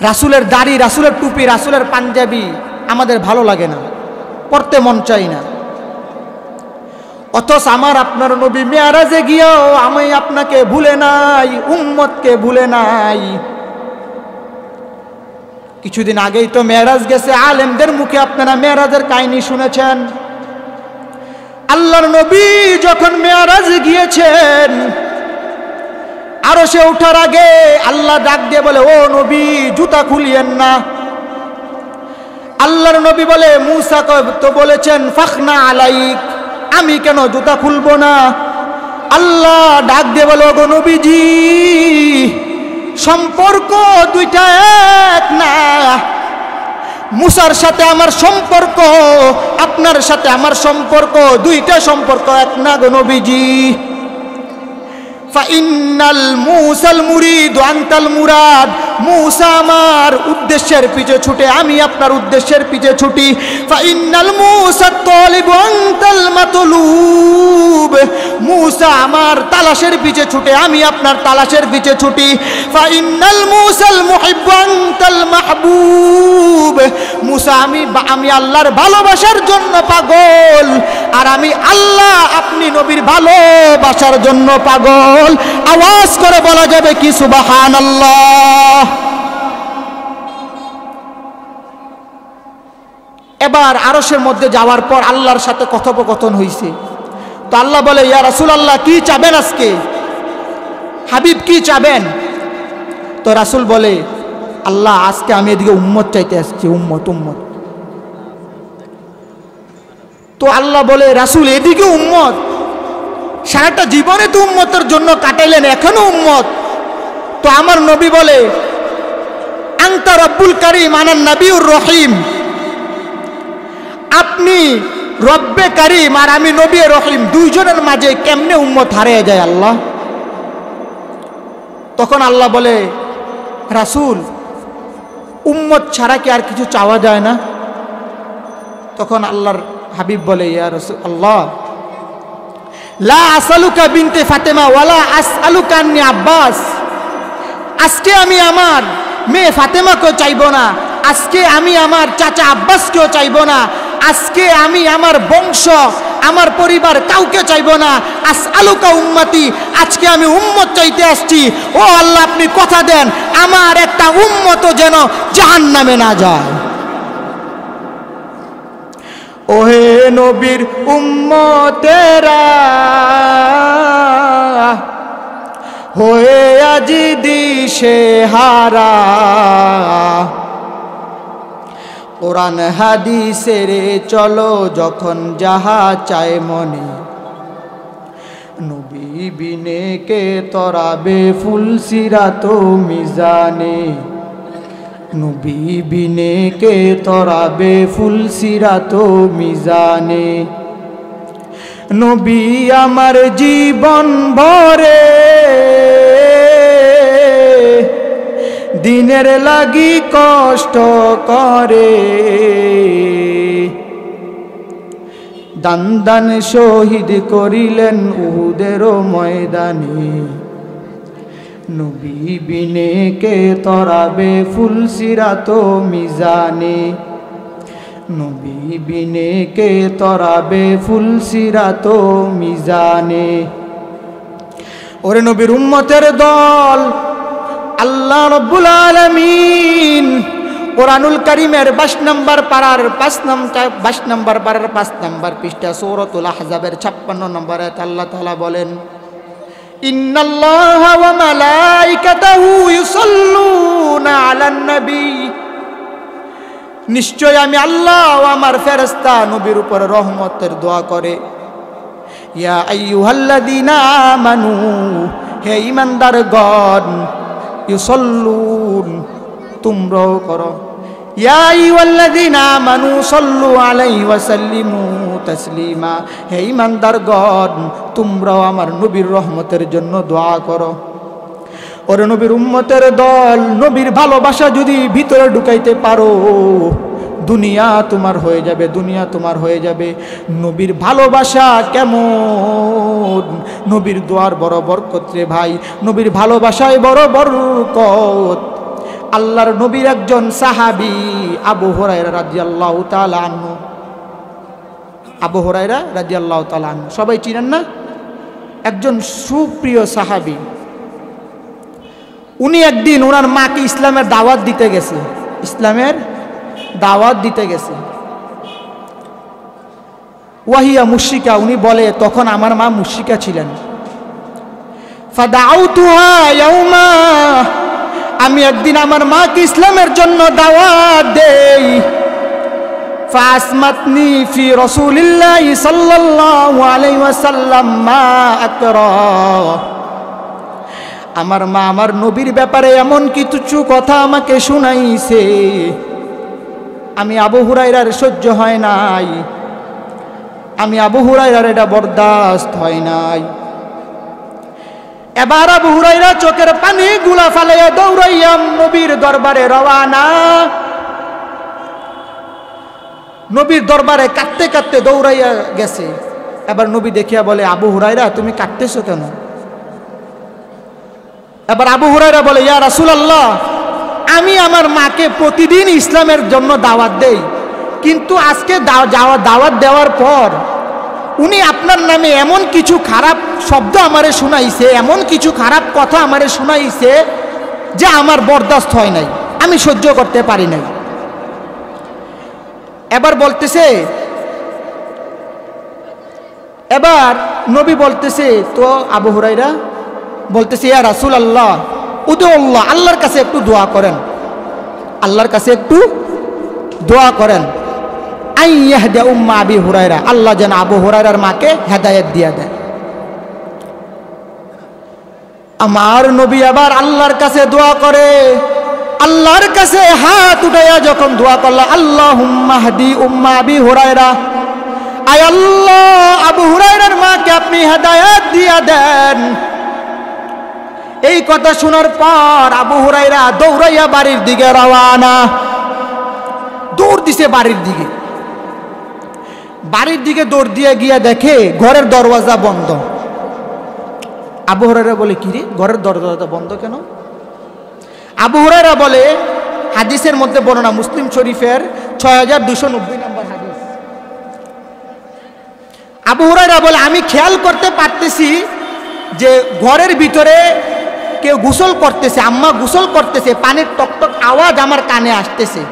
রাসূলের দাড়ি, রাসূলের টুপি, রাসূলের পাঞ্জাবি আমাদের ভালো লাগে না, পরতে মন চাই না। অথচ আমার আপনার নবী মেরাজে গিয়েও আমি আপনাকে ভুলে নাই, উম্মতকে ভুলে নাই। কিছুদিন আগেই তো মেরাজ গেছে, আলেমদের মুখে আপনারা মেরাজের কাহিনী শুনেছেন। আল্লাহর নবী যখন মেরাজ গিয়েছেন, আরশে ওঠার আগে আল্লাহ ডাক দিয়ে বলে, ও নবী জুতা খুলিয়েন না। আল্লাহর নবী বলে, মুসা তো বলেছেন ফাখনা আলাইক, আমি কেন জুতা খুলবো না? আল্লাহ ডাক দিয়ে বলে, ওগো নবীজি, সম্পর্ক দুইটা এক না। মুসার সাথে আমার সম্পর্ক, আপনার সাথে আমার সম্পর্ক, দুইটা সম্পর্ক এক না গো নবীজি। ফাইন্নাল মুসাল মুরিদ আনতাল মুরাদ, মুসা আমার উদ্দেশ্যের পিছে ছুটে, আমি আপনার উদ্দেশ্যের পিছে ছুটি। ফাইন্নাল মুসা তালিব আনতাল মাতলুব, মুসা আমার তালাশের পিছে ছুটে, আমি আপনার তালাশের পিছে ছুটি। ফাইন্নাল মুসাল মুহিব্বু আনতাল মাহবুব, মুসা আমি আল্লাহর ভালোবাসার জন্য পাগল, আর আমি আল্লাহ আপনি নবীর ভালোবাসার জন্য পাগল। আওয়াজ করে বলা যাবে কি সুবহানাল্লাহ। এবার আরশের মধ্যে যাওয়ার পর আল্লাহর সাথে কথোপকথন হয়েছে। তো আল্লাহ বলে, ইয়া রাসূলুল্লাহ কি চাবেন আজকে? হাবিব কি চাবেন? তো রাসূল বলে, আল্লাহ আজকে আমি এদিকে উম্মত চাইতে আসছি, উম্মত উম্মত। তো আল্লাহ বলে, রাসূল এদিকে উম্মত? সারাটা জীবনে তো উম্মতের জন্য কাটাইলেন, এখনো উম্মত। তো আমার নবী বলে, আনতা রব্বুল কারীম আনান নবিউর রহিম, আপনি রব্বে কারীম আর আমি নবী রহিম, দুইজনের মাঝে কেমনে উম্মত হারিয়ে যায় আল্লাহ? তখন আল্লাহ বলে, রাসূল উম্মত ছাড়া কি আর কিছু চাওয়া যায় না? তখন আল্লাহর হাবিব বলে, ইয়া রাসূলুল্লাহ, লা আসআলুকা বিনতে ফাতেমা ওয়ালা আসআলুকা আন্নি আব্বাস, আজকে আমি আমার মেয়ে ফাতেমাকেও চাইবো না, আজকে আমি আমার চাচা আব্বাসকেও চাইবো না, আজকে আমি আমার বংশ আমার পরিবার কাউকে চাইবো না। আসআলুকা উম্মতি, আজকে আমি উম্মত চাইতে আসছি। ও আল্লাহ আপনি কথা দেন আমার একটা উম্মতও যেন জাহান্নামে না যায়। ওহে নবীর উম্মতেরা, হয়ে আজি দিশে হারা, কোরআন হাদিসের চলো যখন যাহা চায় মনে, নবী বিনে কে তরাবে ফুল সিরাত মিজানে, নবী বিনে কে তরাবে ফুল সিরাত মিজানে। নবী আমার জীবন ভরে দিনের লাগি কষ্ট করে, দান দান শহীদ করিলেন উহুদের ময়দানে, নবী বিনে কে তরাবে ফুল সিরাত মিজানে, নবী বিনে কে তরাবে ফুল সিরাত মিজানে। ওরে নবীর উম্মতের দল, আল্লাহ রাব্বুল আলামিন কোরআনুল কারীমের 22 নম্বর পারার 5 নম্বর পৃষ্ঠা সূরাতুল আহজাবের 56 নম্বর আয়াত আল্লাহ তাআলা বলেন, ইন্নাল্লাহা ওয়া মালাইকাতাহু ইউসাল্লুনা আলান নবী, নিশ্চয় আমি আল্লাহ ও আমার ফেরেশতা নবীর উপর রহমতের দোয়া করে। ইয়া আইয়ুহাল্লাযীনা আমানু, হে ঈমানদারগণ, ইউসাল্লুন তোমরাও করো, ইয়া আইয়ুহাল্লাযীনা আমানু সাল্লু আলাইহি ওয়া সাল্লিমু তাসলিমা, হে ঈমানদারগণ তোমরাও আমার নবীর রহমতের জন্য দোয়া করো। ওরে নবীর উম্মতের দল, নবীর ভালোবাসা যদি ভিতরে ঢুকাইতে পারো, দুনিয়া তোমার হয়ে যাবে, দুনিয়া তোমার হয়ে যাবে। নবীর ভালোবাসা কেমন, নবীর দোয়ার বড় বরকত রে ভাই, নবীর ভালোবাসায় বড় বরকত। আল্লাহর নবীর একজন সাহাবী আবু হুরায়রা রাদিয়াল্লাহু তাআলা আনহু, আবু হুরায়রা রাদিয়াল্লাহু তাআলা আনহু সবাই চিনেন না? একজন সুপ্রিয় সাহাবী। উনি একদিন ওনার মাকে ইসলামের দাওয়াত দিতে গেছে। ইসলামের দাওয়াত দিতে গেছে। ওয়াহিয়া মুশরিকা, উনি বলে তখন আমার মা মুশরিকা ছিলেন। ফাদাউতুহা ইয়াউমা, আমি একদিন আমার মাকে ইসলামের জন্য দাওয়াত দেই। ফাসমাতনি ফি রাসূলিল্লাহি সাল্লাল্লাহু আলাইহি ওয়াসাল্লাম মা আকরা, আমার মা আমার নবীর ব্যাপারে এমন কিছু কথা আমাকে শুনাইছে, আমি আবু হুরায়রার সহ্য হয় নাই, আমি আবু হুরায়রার এটা বরদাস্ত হয় নাই। এবার আবু হুরায়রা চোখের পানি গুলা ফালাইয়া দৌড়াইয়া নবীর দরবারে রওয়ানা। নবীর দরবারে কাঁদতে কাঁদতে দৌড়াইয়া গেছে। এবার নবী দেখিয়া বলে, আবু হুরায়রা তুমি কাঁদতেছো কেন? এবার আবু হুরায়রা বলে, ইয়া রাসূলুল্লাহ, আমি আমার মাকে প্রতিদিন ইসলামের জন্য দাওয়াত দেই, কিন্তু আজকে দাওয়াত দেওয়ার পর উনি আপনার নামে এমন কিছু খারাপ শব্দ আমারে শুনাইছে, এমন কিছু খারাপ কথা আমারে শুনাইছে যে আমার বরদাস্ত হয় নাই, আমি সহ্য করতে পারি নাই। এবার বলতেছে, এবার নবী বলতেছে, তো আবু হুরায়রা বলতেছে, ইয়া রাসূলুল্লাহ উদুল্লাহ, আল্লাহর কাছে একটু দোয়া করেন, আল্লাহর কাছে একটু দোয়া করেন, আইয়াহদা উম্মা আবি হুরায়রা, আল্লাহ যেন আবু হুরায়রার মাকে হেদায়েত দিয়া দেয়। আমার নবী আবার আল্লাহর কাছে দোয়া করে, আল্লাহর কাছে হাত উঠাইয়া যখন দোয়া করলা, আল্লাহুম্মা হদি উম্মা আবি হুরায়রা, আয় আল্লাহ আবু হুরায়রার মাকে আপনি হেদায়েত দিয়া দেন। এই কথা শোনার পর আবু হুরায়রা দৌড়াইয়া বাড়ির দিকে রওয়ানা, দৌড় দিছে বাড়ির দিকে। বাড়ির দিকে দৌড় দিয়ে গিয়া দেখে ঘরের দরওয়াজা বন্ধ। আবু হুরায়রা বলে, কি রে, ঘরের দরওয়াজা বন্ধ কেন? আবু হুরায়রা বলে, হাদিসের মধ্যে বর্ণনা, মুসলিম শরীফের 6290 নম্বর হাদিস। আবু হুরায়রা বলে, আমি খেয়াল করতে পারতেছি যে ঘরের ভিতরে কেউ গোসল করতেছে, আম্মা গোসল করতেছে, পানির টকটক আওয়াজ আমার কানে আসতেছে,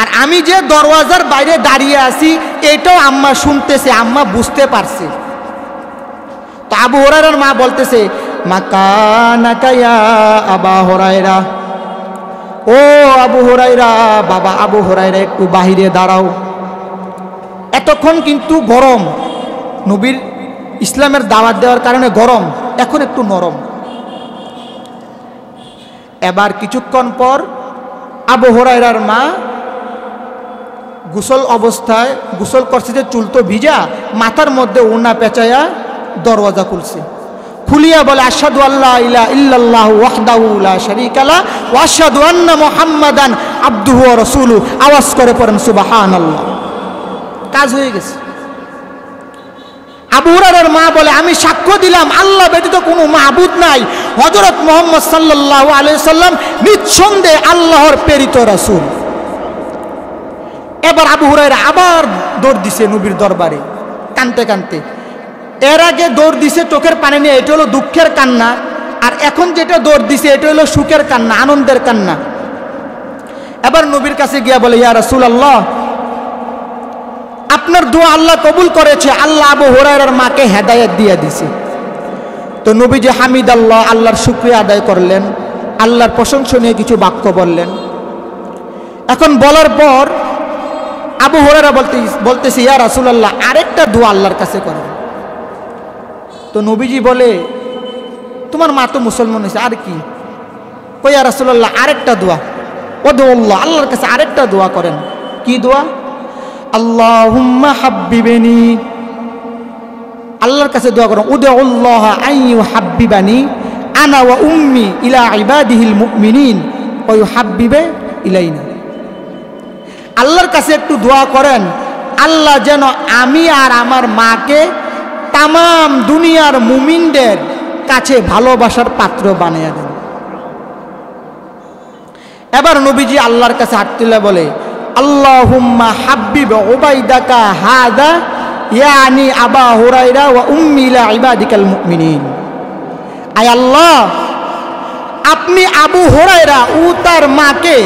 আর আমি যে দরওয়াজার বাইরে দাঁড়িয়ে আছি এটাও আম্মা শুনতেছে, আম্মা বুঝতে পারছে। তো আবু হুরায়রার মা বলতেছে, মাকানাকা ইয়া আবা হুরায়রা, ও আবু হুরায়রা, বাবা আবু হুরায়রা একটু বাহিরে দাঁড়াও। এতক্ষণ কিন্তু গরম, নবীর ইসলামের দাওয়াত দেওয়ার কারণে গরম, এখন একটু নরম। এবার কিছুক্ষণ পর আবু হুরায়রার মা গোসল অবস্থায়, গোসল করছে যে চুল তো ভিজা, মাথার মধ্যে ওড়না পেঁচাইয়া দরওয়াজা খুলছে। খুলিয়া বলে, আশহাদু আল্লা ইলাহা ইল্লাল্লাহু ওয়াহদাহু লা শারীকা লাহু ওয়া আশহাদু আন্না মুহাম্মাদান আবদুহু ওয়া রাসূলুহু। আওয়াজ করে পড়েন সুবহানাল্লাহ। কাজ হয়ে গেছে। আবু হুরায়রার মা বলে, আমি সাক্ষ্য দিলাম আল্লাহ ব্যতীত কোনো মাবুদ নাই, হযরত মুহাম্মদ সাল্লাল্লাহু আলাইহি সাল্লাম নিঃসন্দেহে আল্লাহর প্রেরিত রাসূল। এবার আবু হুরায়রা আবার দৌড় দিছে নবীর দরবারে কানতে কানতে। এর আগে দৌড় দিছে চোখের পানি নিয়ে, এটা হলো দুঃখের কান্না, আর এখন যেটা দৌড় দিছে এটা হলো সুখের কান্না, আনন্দের কান্না। এবার নবীর কাছে গিয়া বলে, ইয়া রাসূলুল্লাহ, আপনার দোয়া আল্লাহ কবুল করেছে, আল্লাহ আবু হুরায়রার মাকে হেদায়েত দিয়ে দিছে। তো নবীজি হামিদাল্লাহ, আল্লাহর শুকরিয়া আদায় করলেন, আল্লাহর প্রশংসনীয় কিছু বাক্য বললেন। এখন বলার পর আবু হুরায়রা বলতেছে, ইয়া রাসূলুল্লাহ, আরেকটা দোয়া আল্লাহর কাছে করেন। তো নবীজি বলে, তোমার মা তো মুসলমান হয়েছে, আর কি? কই ইয়া রাসূলুল্লাহ, আরেকটা দোয়া, ওদুল্লাহ, আল্লাহর কাছে আরেকটা দোয়া করেন। কি দোয়া? আল্লাহুম্মা হাব্বিবানি, আল্লাহর কাছে দোয়া করেন, উদুল্লাহ আইয়ু হাব্বিবানি আনা ওয়া উম্মি ইলা ইবাদিহিল মুমিনিন ওয়া ইউহাব্বিবা ইলাইনা। আল্লাহর কাছে একটু দোয়া করেন, আল্লাহ যেন আমি আর আমার মাকে তামাম দুনিয়ার মুমিনদের কাছে ভালোবাসার পাত্র বানিয়ে দেন। এবার নবীজি আল্লাহর কাছে হাত তুলে বলে, আল্লাহুম্মা হাব্বিব উবাইদাকা হাদা ইয়ানি আবা হুরায়রা ওয়া উম্মি ইলা ইবাদিকাল মুমিনিন। আয় আল্লাহ, আপনি আবু হুরায়রা ও তার মাকে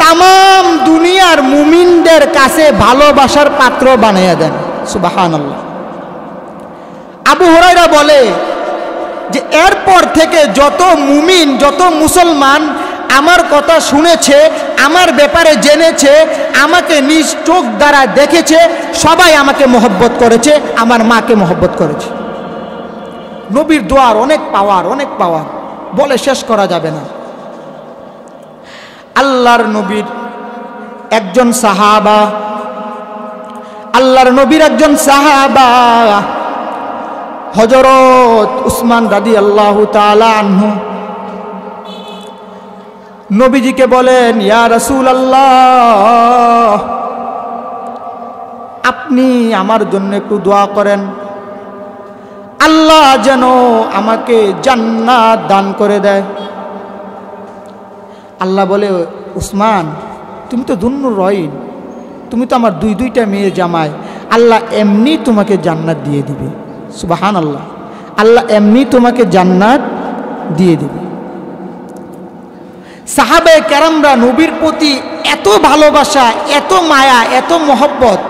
তামাম দুনিয়ার মুমিনদের কাছে ভালোবাসার পাত্র বানিয়ে দেন। সুবহানাল্লাহ। আবু হুরায়রা বলে যে এরপর থেকে যত মুমিন, যত মুসলমান আমার কথা শুনেছে, আমার ব্যাপারে জেনেছে, আমাকে নিজ চোখ দ্বারা দেখেছে, সবাই আমাকে মহব্বত করেছে, আমার মাকে মহব্বত করেছে। নবীর দোয়ার অনেক পাওয়ার, অনেক পাওয়ার, বলে শেষ করা যাবে না। আল্লাহর নবীর একজন সাহাবা, আল্লাহর নবীর একজন সাহাবা হযরত উসমান রাদিয়াল্লাহু তাআলা আনহু নবীজিকে বলেন, ইয়া রাসূলুল্লাহ, আপনি আমার জন্য একটু দোয়া করেন, আল্লাহ যেন আমাকে জান্নাত দান করে দেয়। আল্লাহ বলে, উসমান, তুমি তো দুন্নুর রহিন, তুমি তো আমার দুইটা মেয়ে জামাই, আল্লাহ এমনি তোমাকে জান্নাত দিয়ে দিবে। সুবহানাল্লাহ। আল্লাহ এমনি তোমাকে জান্নাত দিয়ে দিবে। সাহাবায়ে কেরামরা নবীর প্রতি এত ভালোবাসা, এত মায়া, এত মহব্বত,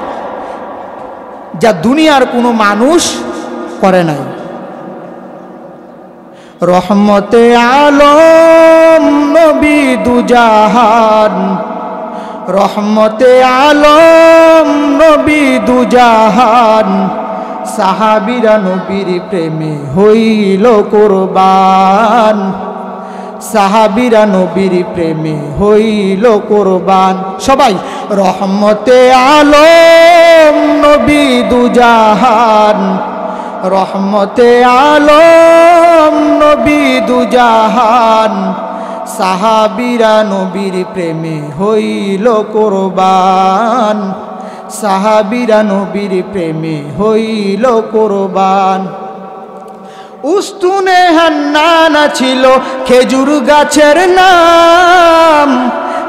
যা দুনিয়ার কোনো মানুষ করে নাই। রহমতে আলম নবী দুজাহান, রহমতে আলম নবী দুজাহান, সাহাবীরা নবীর প্রেমে হইল কুরবান, সাহাবীরা নবীর প্রেমে হইল কুরবান। সবাই রহমতে আলম নবী দুজাহান, রহমতে আলম নবী দুজাহান, সাহাবীরা নবীর প্রেমে হইল কুরবান, সাহাবীরা নবীর প্রেমে হইল কুরবান। উস্তুনে হান্নানা ছিল খেজুর গাছের নাম,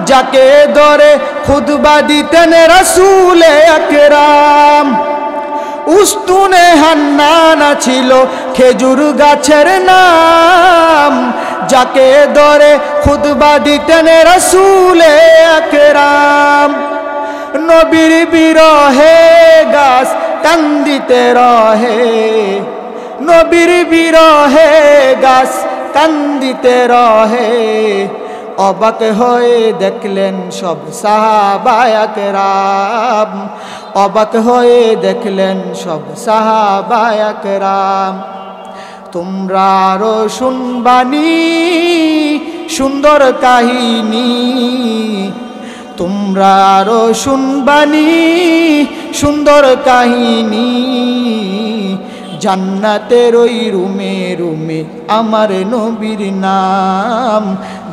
যাকে ধরে খুতবা দিতেন রাসূলে আকরাম। উস্তুনে হান্নানা ছিল খেজুর গাছের নাম, যাকে ধরে খুতবা দিতেন রাসূলে আকরাম। নবীর বিরহে গাছ কান্দিতে রহে, নবীর বিরহে গাছ কান্দিতে রহে, অবাক হয়ে দেখলেন সব সাহাবায়ে কেরাম, অবাক হয়ে দেখলেন সব সাহাবায়ে কেরাম। তোমরা আরো শুনবানি সুন্দর কাহিনী, তোমরা আরো শুনবানি সুন্দর কাহিনী, জান্নাতের ওই রুমে রুমে আমার নবীর নাম,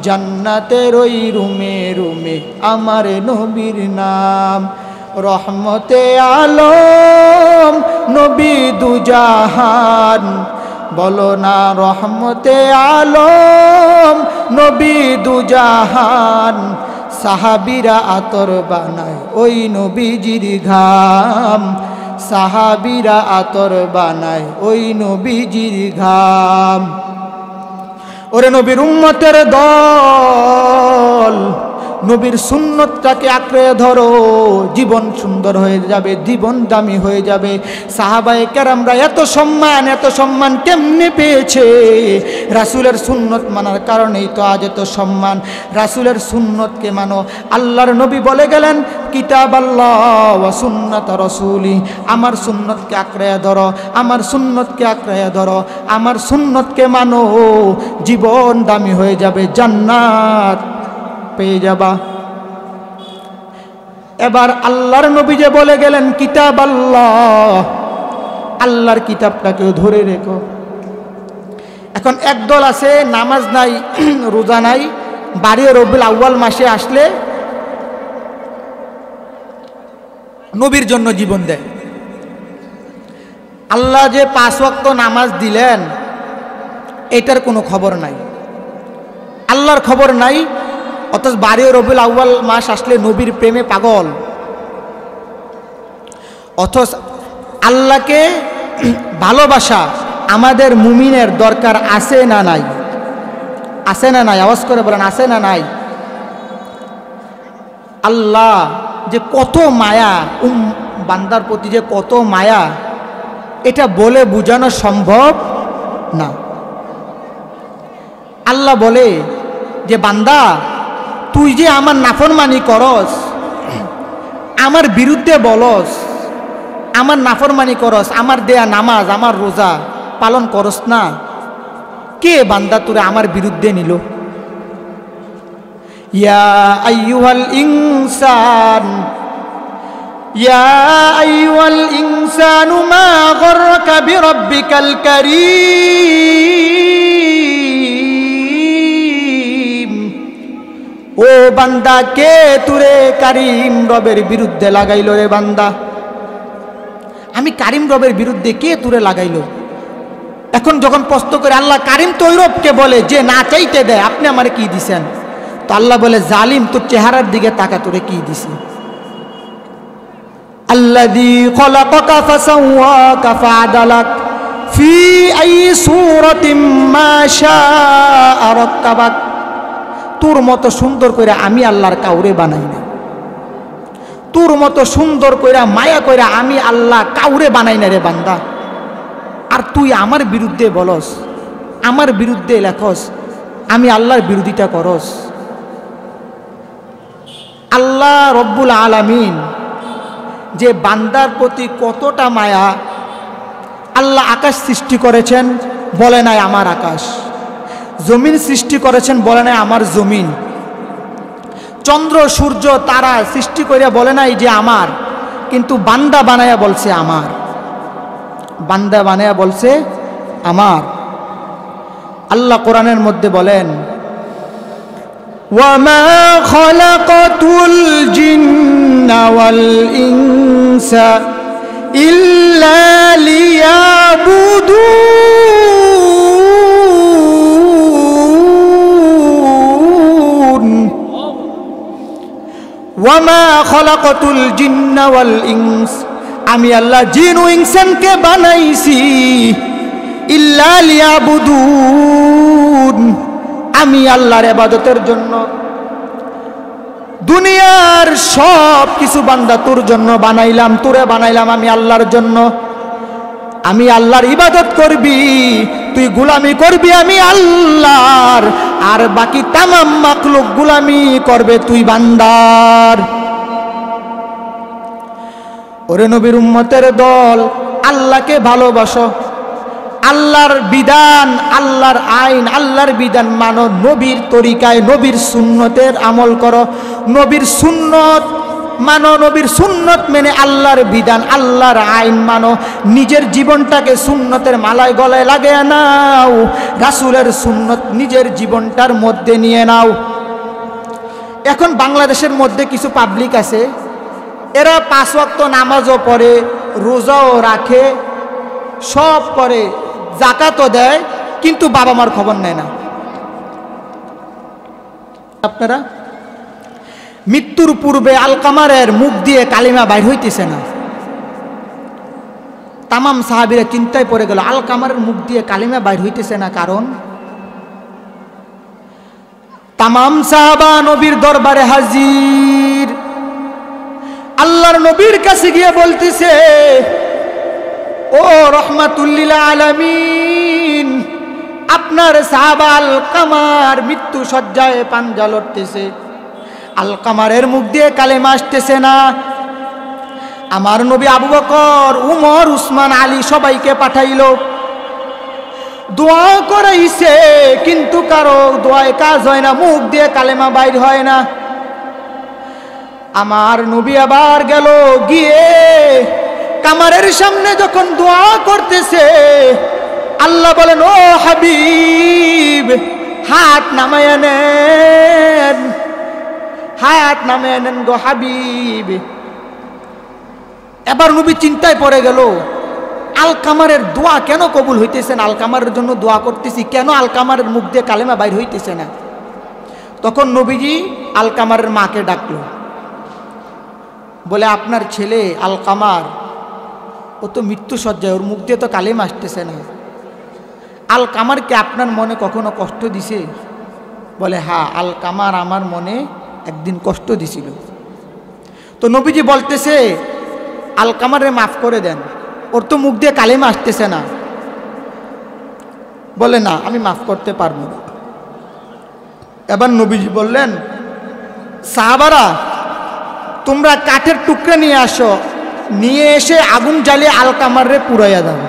জান্নাতের ওই রুমে রুমে আমার নবীর নাম। রহমতে আলম নবী দুজাহান, বলো না রহমতে আলম নবী দুজাহান, সাহাবীরা আতর বানায় ওই নবীজির ঘাম, সাহাবীরা আতর বানায় ওই নবীজির ঘাম। ওরে নবীর উম্মতের দল, নবীর সুন্নতটাকে আঁকড়ে ধরো, জীবন সুন্দর হয়ে যাবে, জীবন দামি হয়ে যাবে। সাহাবায়ে কেরামরা এত সম্মান কেমনে পেয়েছে? রাসূলের সুন্নত মানার কারণেই তো আজ এত সম্মান। রাসূলের সুন্নতকে মানো। আল্লাহর নবী বলে গেলেন, কিতাবাল্লাহ ওয়া সুন্নাত রাসূলি, আমার সুন্নতকে আঁকড়ে ধরো, আমার সুন্নতকে আঁকড়ে ধরো, আমার সুন্নতকে মানো, জীবন দামি হয়ে যাবে, জান্নাত পেয়ে যাবা। এবার আল্লাহর নবী যে বলে গেলেন কিতাব আল্লাহ, আল্লাহর কিতাবটাকে ধরে রেখো। এখন একদল আছে নামাজ নাই, রোজা নাই, বাড়ি রবিউল আউয়াল মাসে আসলে নবীর জন্য জীবন দেয়। আল্লাহ যে 5 ওয়াক্ত নামাজ দিলেন এটার কোনো খবর নাই, আল্লাহর খবর নাই, অথচ বাড়ি রবিউল আউয়াল মাস আসলে নবীর প্রেমে পাগল। অথচ আল্লাহকে ভালোবাসা আমাদের মুমিনের দরকার আছে না নাই? আছে না নাই? আওয়াজ করে বলেন, আছে না নাই? আল্লাহ যে কত মায়া, বান্দার প্রতি যে কত মায়া, এটা বলে বোঝানো সম্ভব না। আল্লাহ বলে যে বান্দা তুই যে আমার নাফরমানি করস, আমার বিরুদ্ধে বলস, আমার নাফরমানি করস, আমার দেয়া নামাজ আমার রোজা পালন করস না, কে বান্দা তোরে আমার বিরুদ্ধে নিল? ইয়া আইয়ুহাল ইনসান ইয়া আইয়ুহাল ইনসানু মা গররাকা বিরাব্বিকাল কারীম। ও বান্দা, কে তুরে কারিম রবের বিরুদ্ধে লাগাইল রে বান্দা? আমি কারিম রবের বিরুদ্ধে কে তুরে লাগাইল? এখন যখন প্রশ্ন করে আল্লাহ কারিম তো ওই রবকে বলে যে না চাইতে দেয়, আপনি আমারে কি দিছেন? তো আল্লাহ বলে জালিম, তোর চেহারার দিকে তাকা, তোরে কি দিছি? আল্লাযী খলাকাকা ফাসাওয়াকা ফাআদালাক ফি আই সূরাতিন মা শাআ রাক্কাবাক। তোর মতো সুন্দর করে আমি আল্লাহর কাউরে বানাই না, তোর মতো সুন্দর করে মায়া করে আমি আল্লাহ কাউরে বানাই না রে বান্দা। আর তুই আমার বিরুদ্ধে বলস, আমার বিরুদ্ধে লেখস, আমি আল্লাহর বিরোধিতা করস। আল্লাহ রব্বুল আলামিন যে বান্দার প্রতি কতটা মায়া, আল্লাহ আকাশ সৃষ্টি করেছেন, বলে নাই আমার আকাশ। জমিন সৃষ্টি করেছেন, বলে নাই আমার জমিন। চন্দ্র সূর্য তারা সৃষ্টি করিয়া বলে নাই যে আমার, কিন্তু বান্দা বানায়া বলছে আমার, বান্দা বানায়া বলছে আমার। আল্লাহ কোরআনের মধ্যে বলেন ওয়ামা খালাকাতুল জিন্না ওয়াল ইনসা ইল্লা লিয়াবুদুন। ওয়ামা খালাকাতুল জিন্না ওয়াল ইনস, আমি আল্লাহ জিন ও ইনসানকে বানাইছি ইল্লা লিয়াবুদুন, আমি আল্লাহর ইবাদতের জন্য। দুনিয়ার সব কিছু বান্দা তোর জন্য বানাইলাম, তোরে বানাইলাম আমি আল্লাহর জন্য। আমি আল্লাহর ইবাদত করবি, তুই গোলামি করবি আমি আল্লাহর, আর বাকি তামাম মাখলুক গোলামি করবে তুই বান্দার। ওরে নবীর উম্মতের দল, আল্লাহকে ভালোবাসো, আল্লাহর বিধান, আল্লাহর আইন, আল্লাহর বিধান মানো, নবীর তরিকায়, নবীর সুন্নতের আমল করো, নবীর সুন্নত মানো, নবীর সুন্নত মেনে আল্লাহর বিধান, আল্লাহর আইন মানো। নিজের জীবনটাকে সুন্নতের মালায় গলায় লাগিয়ে নাও, রাসূলের সুন্নত নিজের জীবনটার মধ্যে নিয়ে নাও। এখন বাংলাদেশের মধ্যে কিছু পাবলিক আছে, এরা 5 ওয়াক্ত নামাজও পড়ে, রোজাও রাখে, সব করে, যাকাতও দেয়, কিন্তু বাবা মার খবর নেয় না। আপনারা মৃত্যুর পূর্বে আলকামারের মুখ দিয়ে কালিমা বাইর হইতেছে না। তামাম সাহাবীরা চিন্তায় পড়ে গেল, আলকামারের মুখ দিয়ে কালিমা বাইর হইতেছে না, কারণ তামাম সাহাবা নবীর দরবারে হাজির। আল্লাহর নবীর কাছে গিয়ে বলতেছে, ও রহমাতুল্লিল আলামিন, আপনার সাহাবা আলকামার মৃত্যু শয্যায় পাঞ্জা লড়তেছে, আলকামারের মুখ দিয়ে কালেমা আসতেছে না। আমার নবী আবু বকর, উমর, উসমান, আলী সবাইকে পাঠাইল, দোয়া করাইছে, কিন্তু কারো দোয়ায় কাজ হয় না, মুখ দিয়ে কালেমা বাইর হয় না। আমার নবী আবার গেল, গিয়ে কামারের সামনে যখন দোয়া করতেছে, আল্লাহ বলেন, ও হাবিব, হাত নামায়া নেন, হাত নামায়া নেন গো হাবিব। এবার নবী চিন্তায় পড়ে গেল, আলকামারের দোয়া কেন কবুল হইতেছে না? আলকামারের জন্য দোয়া করতেছি, কেন আলকামারের মুখ দিয়ে কালেমা বাইর হইতেছে না? তখন নবীজি আলকামারের মাকে ডাকলো, বলে, আপনার ছেলে আলকামার, ও তো মৃত্যু শয্যায়, ওর মুখ দিয়ে তো কালেমা আসতেছে না। আলকামারকে আপনার মনে কখনো কষ্ট দিছে? বলে, হ্যাঁ, আলকামার আমার মনে একদিন কষ্ট দিছিল। তো নবীজি বলতেছে আলকামারে মাফ করে দেন, ওর তো মুখ দিয়ে কালেমা আসতেছে না। বলে না, আমি মাফ করতে পারবো না। এবার নবীজি বললেন, সাহাবারা তোমরা কাঠের টুকরা নিয়ে আসো, নিয়ে এসে আগুন জ্বালিয়ে আলকামারে পুড়াইয়া দাও।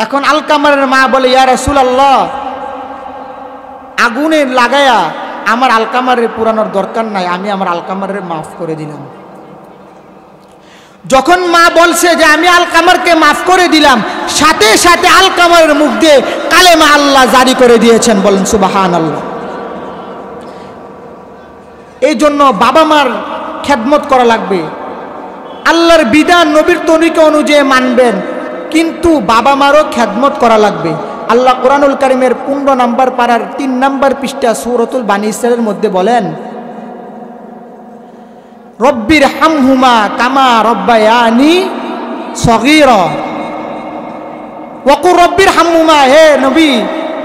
এখন আলকামারের মা বলে, ইয়া রাসূলুল্লাহ, আগুনে লাগায়া আমার আলকামারে পুরানোর দরকার নাই, আমি আমার আলকামারে মাফ করে দিলাম। যখন মা বলছে যে আমি আলকামারকে মাফ করে দিলাম, সাথে সাথে আলকামারের মুখ দিয়ে কালেমা আল্লাহ জারি করে দিয়েছেন। বলেন সুবহানাল্লাহ। এই জন্য বাবা মার খেদমত করা লাগবে, আল্লাহর বিধান নবীর তরিকা অনুযায়ী মানবেন, কিন্তু বাবা মারও খেদমত করা লাগবে। আল্লাহ কোরআনুল কারীমের 15 নম্বর পারার 3 নম্বর পৃষ্ঠা সূরাতুল বানী ইসরাঈলের মধ্যে বলেন, রব্বির হামহুমা কামা রব্বায়ানি সগীরা ওয়াকুর রব্বির হামহুমা। হে নবী,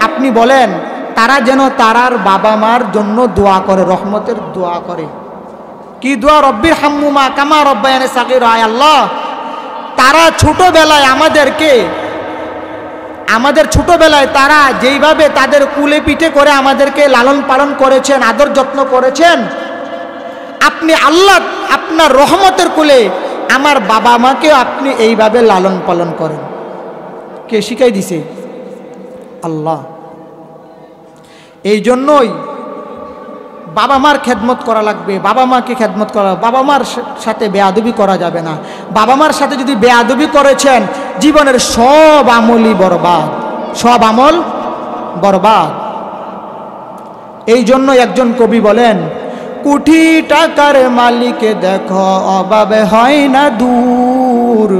আপনি বলেন তারা যেন তারার বাবা মার জন্য দোয়া করে, রহমতের দোয়া করে। কি দোয়া? রব্বির হামহুমা কামা রব্বায়ানি সগীরা। আল্লাহ, তারা ছোটবেলায় আমাদের ছোটবেলায় তারা যেইভাবে তাদের কুলে পিঠে করে আমাদেরকে লালন পালন করেছেন, আদর যত্ন করেছেন, আপনি আল্লাহ আপনার রহমতের কুলে আমার বাবা মাকে আপনি এইভাবে লালন পালন করেন। কে শিখাই দিছে? আল্লাহ। এই জন্যই বাবা মার খেদমত করা লাগবে, বাবা মাকে খেদমত করা। বাবা মার সাথে বেয়াদবি করা যাবে না। বাবা মার সাথে যদি বেয়াদবি করেছেন, জীবনের সব আমলই বরবাদ, সব আমল বরবাদ। এই জন্য একজন কবি বলেন, কোটি টাকার মালিকে দেখো অভাবে হয় না দূর,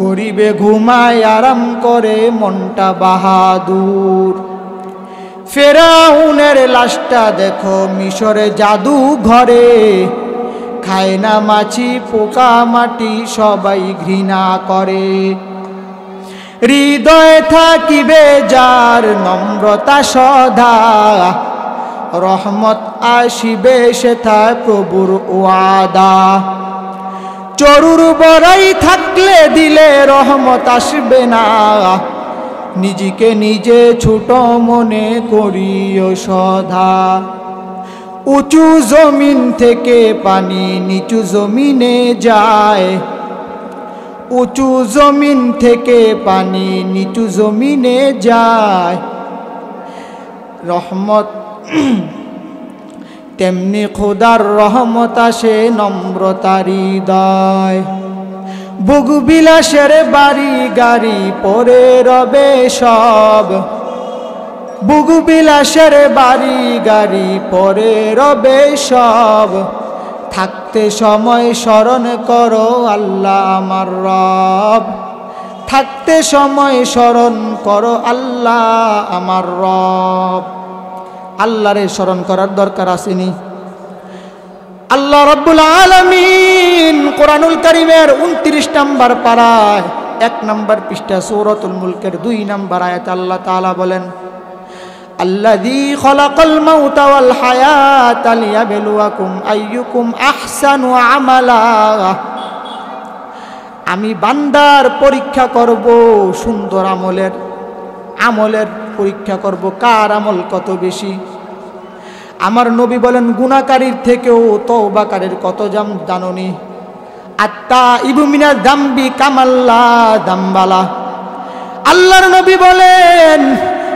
গরিবে ঘুমায় আরাম করে মনটা বাহাদুর। ফেরাউনের লাশটা দেখো মিশরে জাদু ঘরে, খায় না মাছি পোকা মাটি সবাই ঘৃণা করে। হৃদয়ে থাকিবে যার নম্রতা সদা, রহমত আসিবে সেথা প্রভুর ওয়াদা। চরুর বড়াই থাকলে দিলে রহমত আসবে না, নিজেকে নিজে ছোট মনে করিও সদা। উঁচু জমিন থেকে পানি নিচু জমিনে যায়, উঁচু জমিন থেকে পানি নিচু জমিনে যায়। রহমত তেমনি খোদার রহমত আসে নম্রতার হৃদয়। বুক বিলাসের বাড়ি গাড়ি পরে রবে সব, বুক বিলাসের বাড়ি গাড়ি পরে রবে সব। থাকতে সময় স্মরণ করো আল্লাহ আমার রব, থাকতে সময় স্মরণ করো আল্লাহ আমার রব। আল্লাহরে স্মরণ করার দরকার আসেনি? আল্লাহ রাব্বুল আলামিন কোরআনুল কারীমের 29 নম্বর পারায় 1 নম্বর পৃষ্ঠা সূরাতুল মুলকের 2 নম্বর আয়াত আল্লাহ তাআলা বলেন, আল্লাযী খালাকাল মাউতা ওয়াল হায়াতা লিয়াবলুয়াকুম আইয়ুকুম আহসানু আমালা। আমি বান্দার পরীক্ষা করব, সুন্দর আমলের পরীক্ষা করব, কার আমল কত বেশি। আমার নবী বলেন, গুনাহকারীর থেকেও তওবাকারীর কত জাননি। আত্তা ইবু মিনাজ দামবি কামাল্লা দামবালা। আল্লাহর নবী বলেন,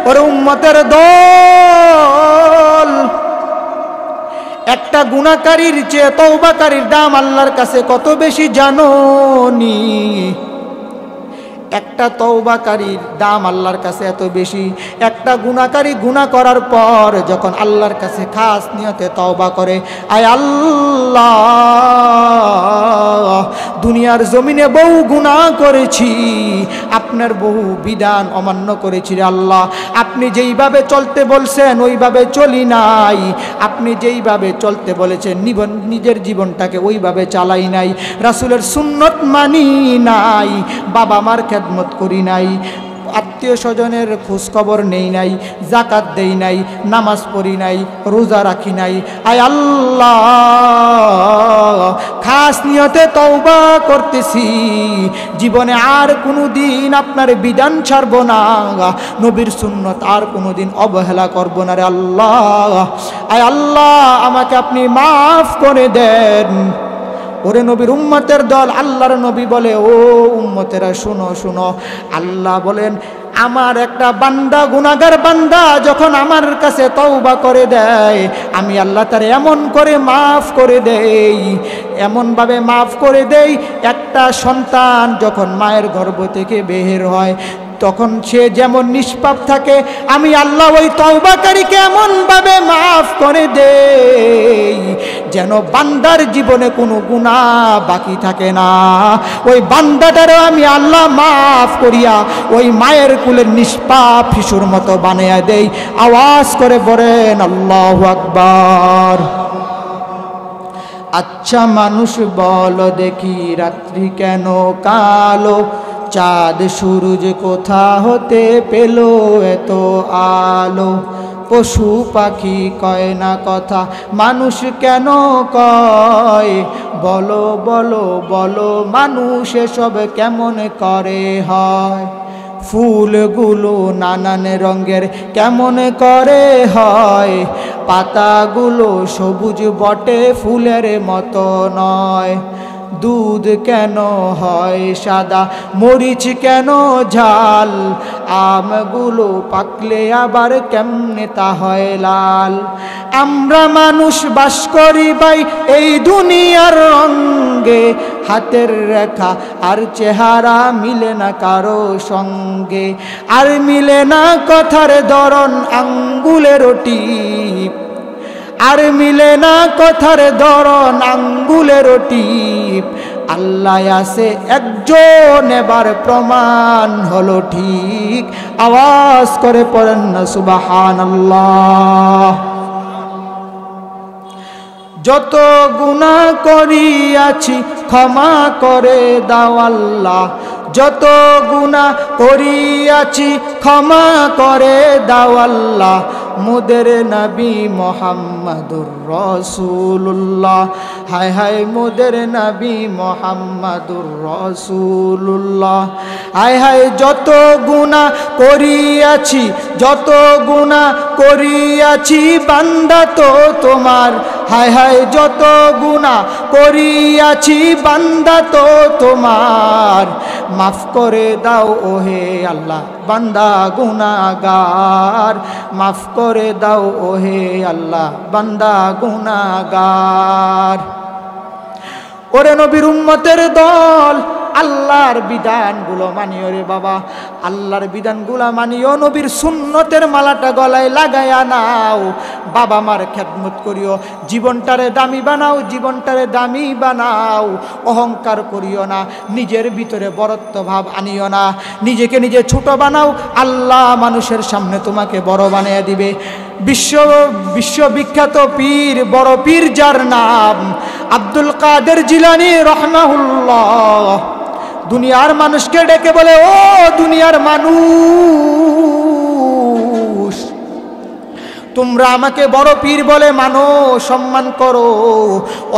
ওরে উম্মতের দল, একটা গুনাহকারীর চেয়ে তওবাকারীর দাম আল্লাহর কাছে কত বেশি জানোনি? একটা তওবাকারীর দাম আল্লাহর কাছে এত বেশি। একটা গুনাহকারী গুনাহ করার পর যখন আল্লাহর কাছে খাস নিয়তে তওবা করে, আয় আল্লাহ, দুনিয়ার জমিনে বহু গুনাহ করেছি, আপনার বহু বিধান অমান্য করেছি রে আল্লাহ। আপনি যেইভাবে চলতে বলছেন ওইভাবে চলি নাই, আপনি যেইভাবে চলতে বলেছেন নিজের জীবনটাকে ওইভাবে চালাই নাই, রাসূলের সুন্নত মানি নাই, বাবা মার খেদমত করি নাই, আত্মীয় স্বজনের খোঁজ খবর নেই নাই, জাকাত দেই নাই, নামাজ পড়ি নাই, রোজা রাখি নাই। আয় আল্লাহ, খাস নিয়তে তওবা করতেছি, জীবনে আর কোনো দিন আপনার বিধান ছাড়ব না, নবীর সুন্নত আর কোনো দিন অবহেলা করব না রে আল্লাহ। আয় আল্লাহ, আমাকে আপনি মাফ করে দেন। ওরে নবীর উম্মতের দল, আল্লাহর নবী বলে, ও উম্মতেরা শুনো শুনো, আল্লাহ বলেন আমার একটা বান্দা, গুনাহগার বান্দা যখন আমার কাছে তওবা করে দেয়, আমি আল্লাহ তার এমন করে মাফ করে দেই, এমনভাবে মাফ করে দেই, একটা সন্তান যখন মায়ের গর্ভ থেকে বের হয় তখন সে যেমন নিষ্পাপ থাকে, আমি আল্লাহ ওই তওবাকারীকে এমনভাবে মাফ করে দেই যেন বান্দার জীবনে কোনো গুনাহ বাকি থাকে না। ওই বান্দাটারও আমি আল্লাহ মাফ করিয়া ওই মায়ের কুলের নিষ্পাপ শিশুর মতো বানিয়ে দেই। আওয়াজ করে বলেন আল্লাহু আকবার। আচ্ছা মানুষ বলো দেখি, রাত্রি কেন কালো, চাঁদ সূরজ কোথা হতে পেল এত আলো, পশু পাখি কয় না কথা, মানুষ কেন কয়, বলো বলো বলো মানুষ এসব কেমন করে হয়, ফুলগুলো নানান রঙের কেমন করে হয়, পাতাগুলো সবুজ বটে ফুলের মতো নয়, দুধ কেন হয় সাদা, মরিচ কেন ঝাল, আমগুলো পাকলে আবার কেমনে তা হয় লাল, আমরা মানুষ বাস করি ভাই এই দুনিয়ার রঙ্গে, হাতের রেখা আর চেহারা মিলে না কারো সঙ্গে, আর মিলে না কথার ধরন আঙ্গুলের টিপ, আর মিলে না কথার ধরন আঙ্গুলের টিপ, আল্লাহ আছে একজন এবার প্রমাণ হলো ঠিক। আওয়াজ করে পড়েন না সুবহানাল্লাহ। যত গুনাহ করিয়াছি ক্ষমা করে দাও আল্লাহ, যত গুনাহ করিয়াছি ক্ষমা করে দাও আল্লাহ, মোদের নবী মুহাম্মদুর রাসূলুল্লাহ, হায় হায় মোদের নবী মুহাম্মদুর রাসূলুল্লাহ, হায় হায় যত গুনাহ করিয়াছি, যত গুনাহ করিয়াছি বান্দা তো তোমার, হায় হায় যত গুনাহ করিয়াছি বান্দা তো তোমার, মাফ করে দাও ওহে আল্লাহ বান্দা গুনাহগার, মাফ করে দাও ওহে আল্লাহ বান্দা গুনাহগার। ওরে নবীর উম্মতের দল, আল্লাহর বিধানগুলো মানিও রে বাবা, আল্লাহর বিধানগুলো মানিও, নবীর সুন্নতের মালাটা গলায় লাগায়া নাও, বাবা মার খেদমত করিও, জীবনটারে দামি বানাও, জীবনটারে দামি বানাও, অহংকার করিও না, নিজের ভিতরে বড়ত্ব ভাব আনিও না, নিজেকে নিজে ছোট বানাও, আল্লাহ মানুষের সামনে তোমাকে বড় বানিয়ে দিবে। বিশ্ববিখ্যাত পীর, বড় পীর যার নাম আব্দুল কাদের জিলানী রাহমাহুল্লাহ, দুনিয়ার মানুষকে ডেকে বলে, ও দুনিয়ার মানুষ, তোমরা আমাকে বড় পীর বলে মানো, সম্মান করো,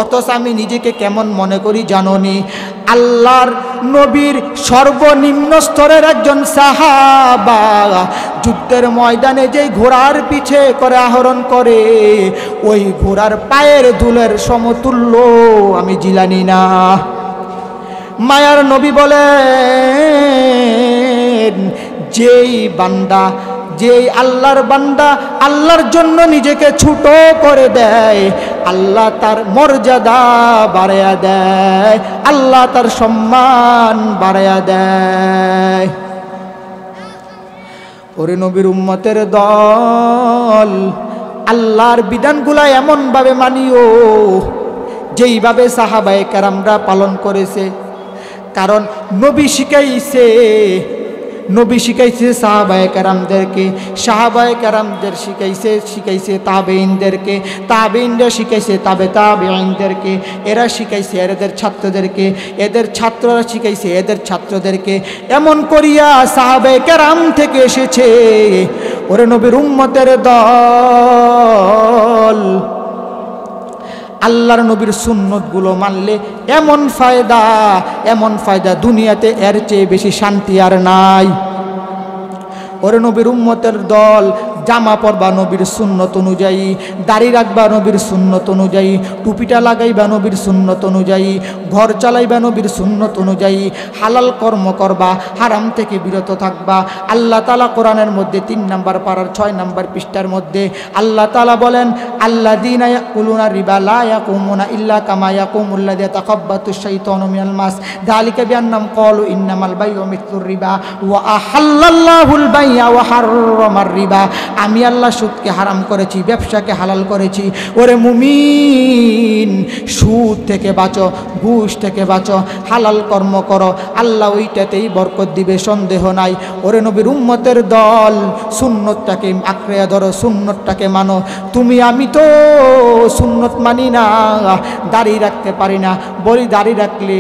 অথচ আমি নিজেকে কেমন মনে করি জানোনি? আল্লাহর নবীর সর্বনিম্ন স্তরের একজন সাহাবা, যুদ্ধের ময়দানে যেই ঘোড়ার পিছে করে আহরণ করে, ওই ঘোড়ার পায়ের ধুলের সমতুল্য আমি জিলানি না। মায়ার নবী বলেন, যেই বান্দা, যেই আল্লাহর বান্দা আল্লাহর জন্য নিজেকে ছোট করে দেয়, আল্লাহ তার মর্যাদা বাড়ায়া দেয়, আল্লাহ তার সম্মান বাড়ায়া দেয়। ওরে নবীর উম্মতের দল, আল্লাহর বিধানগুলা এমনভাবে মানিও যেইভাবে সাহাবায়ে কেরামরা পালন করেছে, কারণ নবী শিখাইছে নবী শিখাইছে সাহাবায়ে কেরামদেরকে, সাহাবায়ে কেরামদের শিখাইছে তাবেঈনদেরকে, তাবেঈনরা শিখাইছে তাবেঈনদেরকে, এরা শিখাইছে এদের ছাত্রদেরকে, এদের ছাত্ররা শিখাইছে এদের ছাত্রদেরকে। এমন করিয়া সাহাবায়ে কেরাম থেকে এসেছে। ওরে নবীর উম্মতের দল, আল্লাহর নবীর সুন্নতগুলো মানলে এমন ফায়দা দুনিয়াতে এর চেয়ে বেশি শান্তি আর নাই। ওরে নবীর উম্মতের দল, জামা পরবা নবীর সুন্নত অনুযায়ী, দাড়ি রাখবা নবীর সুন্নত অনুযায়ী, টুপিটা লাগাইবা নবীর সুন্নত অনুযায়ী, ঘর চালাইবা নবীর সুন্নত অনুযায়ী, হালাল কর্ম করবা, হারাম থেকে বিরত থাকবা। আল্লাহ তাআলা কোরআনের মধ্যে 3 নম্বর পারার 6 নম্বর পৃষ্ঠার মধ্যে আল্লাহ তাআলা বলেন, আল্লাযীনা ইয়াকুলুনা রিবা লা ইয়াকুমুনা ইল্লা কামা ইয়াকুমুল্লাযী ইয়াতাখাব্বাতুশ শাইতানু মিনাল মাস যালিকা বিআন্নাহুম ক্বালু ইন্নামাল বাইউ মিথলুর রিবা ওয়া আহাল্লাল্লাহুল বাই'a ওয়া হাররামার রিবা। আমি আল্লাহ সুদকে হারাম করেছি, ব্যবসাকে হালাল করেছি। ওরে মুমিন, সুদ থেকে বাঁচো, ঘুষ থেকে বাঁচো, হালাল কর্ম করো, আল্লাহ ওইটাতেই বরকত দিবে, সন্দেহ নাই। ওরে নবীর উম্মতের দল, সুন্নতটাকে আঁকড়ে ধরো, সুন্নতটাকে মানো। তুমি আমি তো সুন্নত মানি না, দাড়ি রাখতে পারি না, বলি দাড়ি রাখলে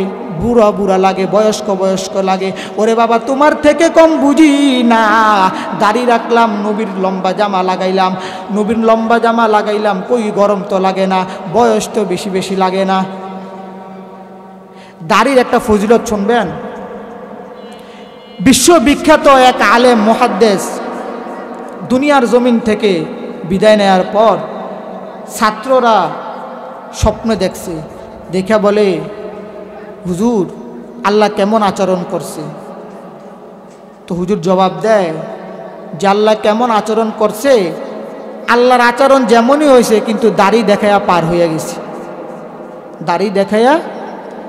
বুড়া লাগে, বয়স্ক লাগে। ওরে বাবা, তোমার থেকে কম বুঝি না। দাড়ি রাখলাম, নবীর লম্বা জামা লাগাইলাম, কই গরম তো লাগে না, বয়স তো বেশি লাগে না। দাড়ির একটা ফজিলত শুনবেন। বিশ্ববিখ্যাত এক আলেম মুহাদ্দিস দুনিয়ার জমিন থেকে বিদায় নেওয়ার পর ছাত্ররা স্বপ্ন দেখছে, দেখা বলে, হুজুর আল্লাহ কেমন আচরণ করছে? তো হুজুর জবাব দেয় যে আল্লাহ কেমন আচরণ করছে, আল্লাহর আচরণ যেমনই হয়েছে, কিন্তু দাড়ি দেখাইয়া পার হয়ে গেছে, দাড়ি দেখাইয়া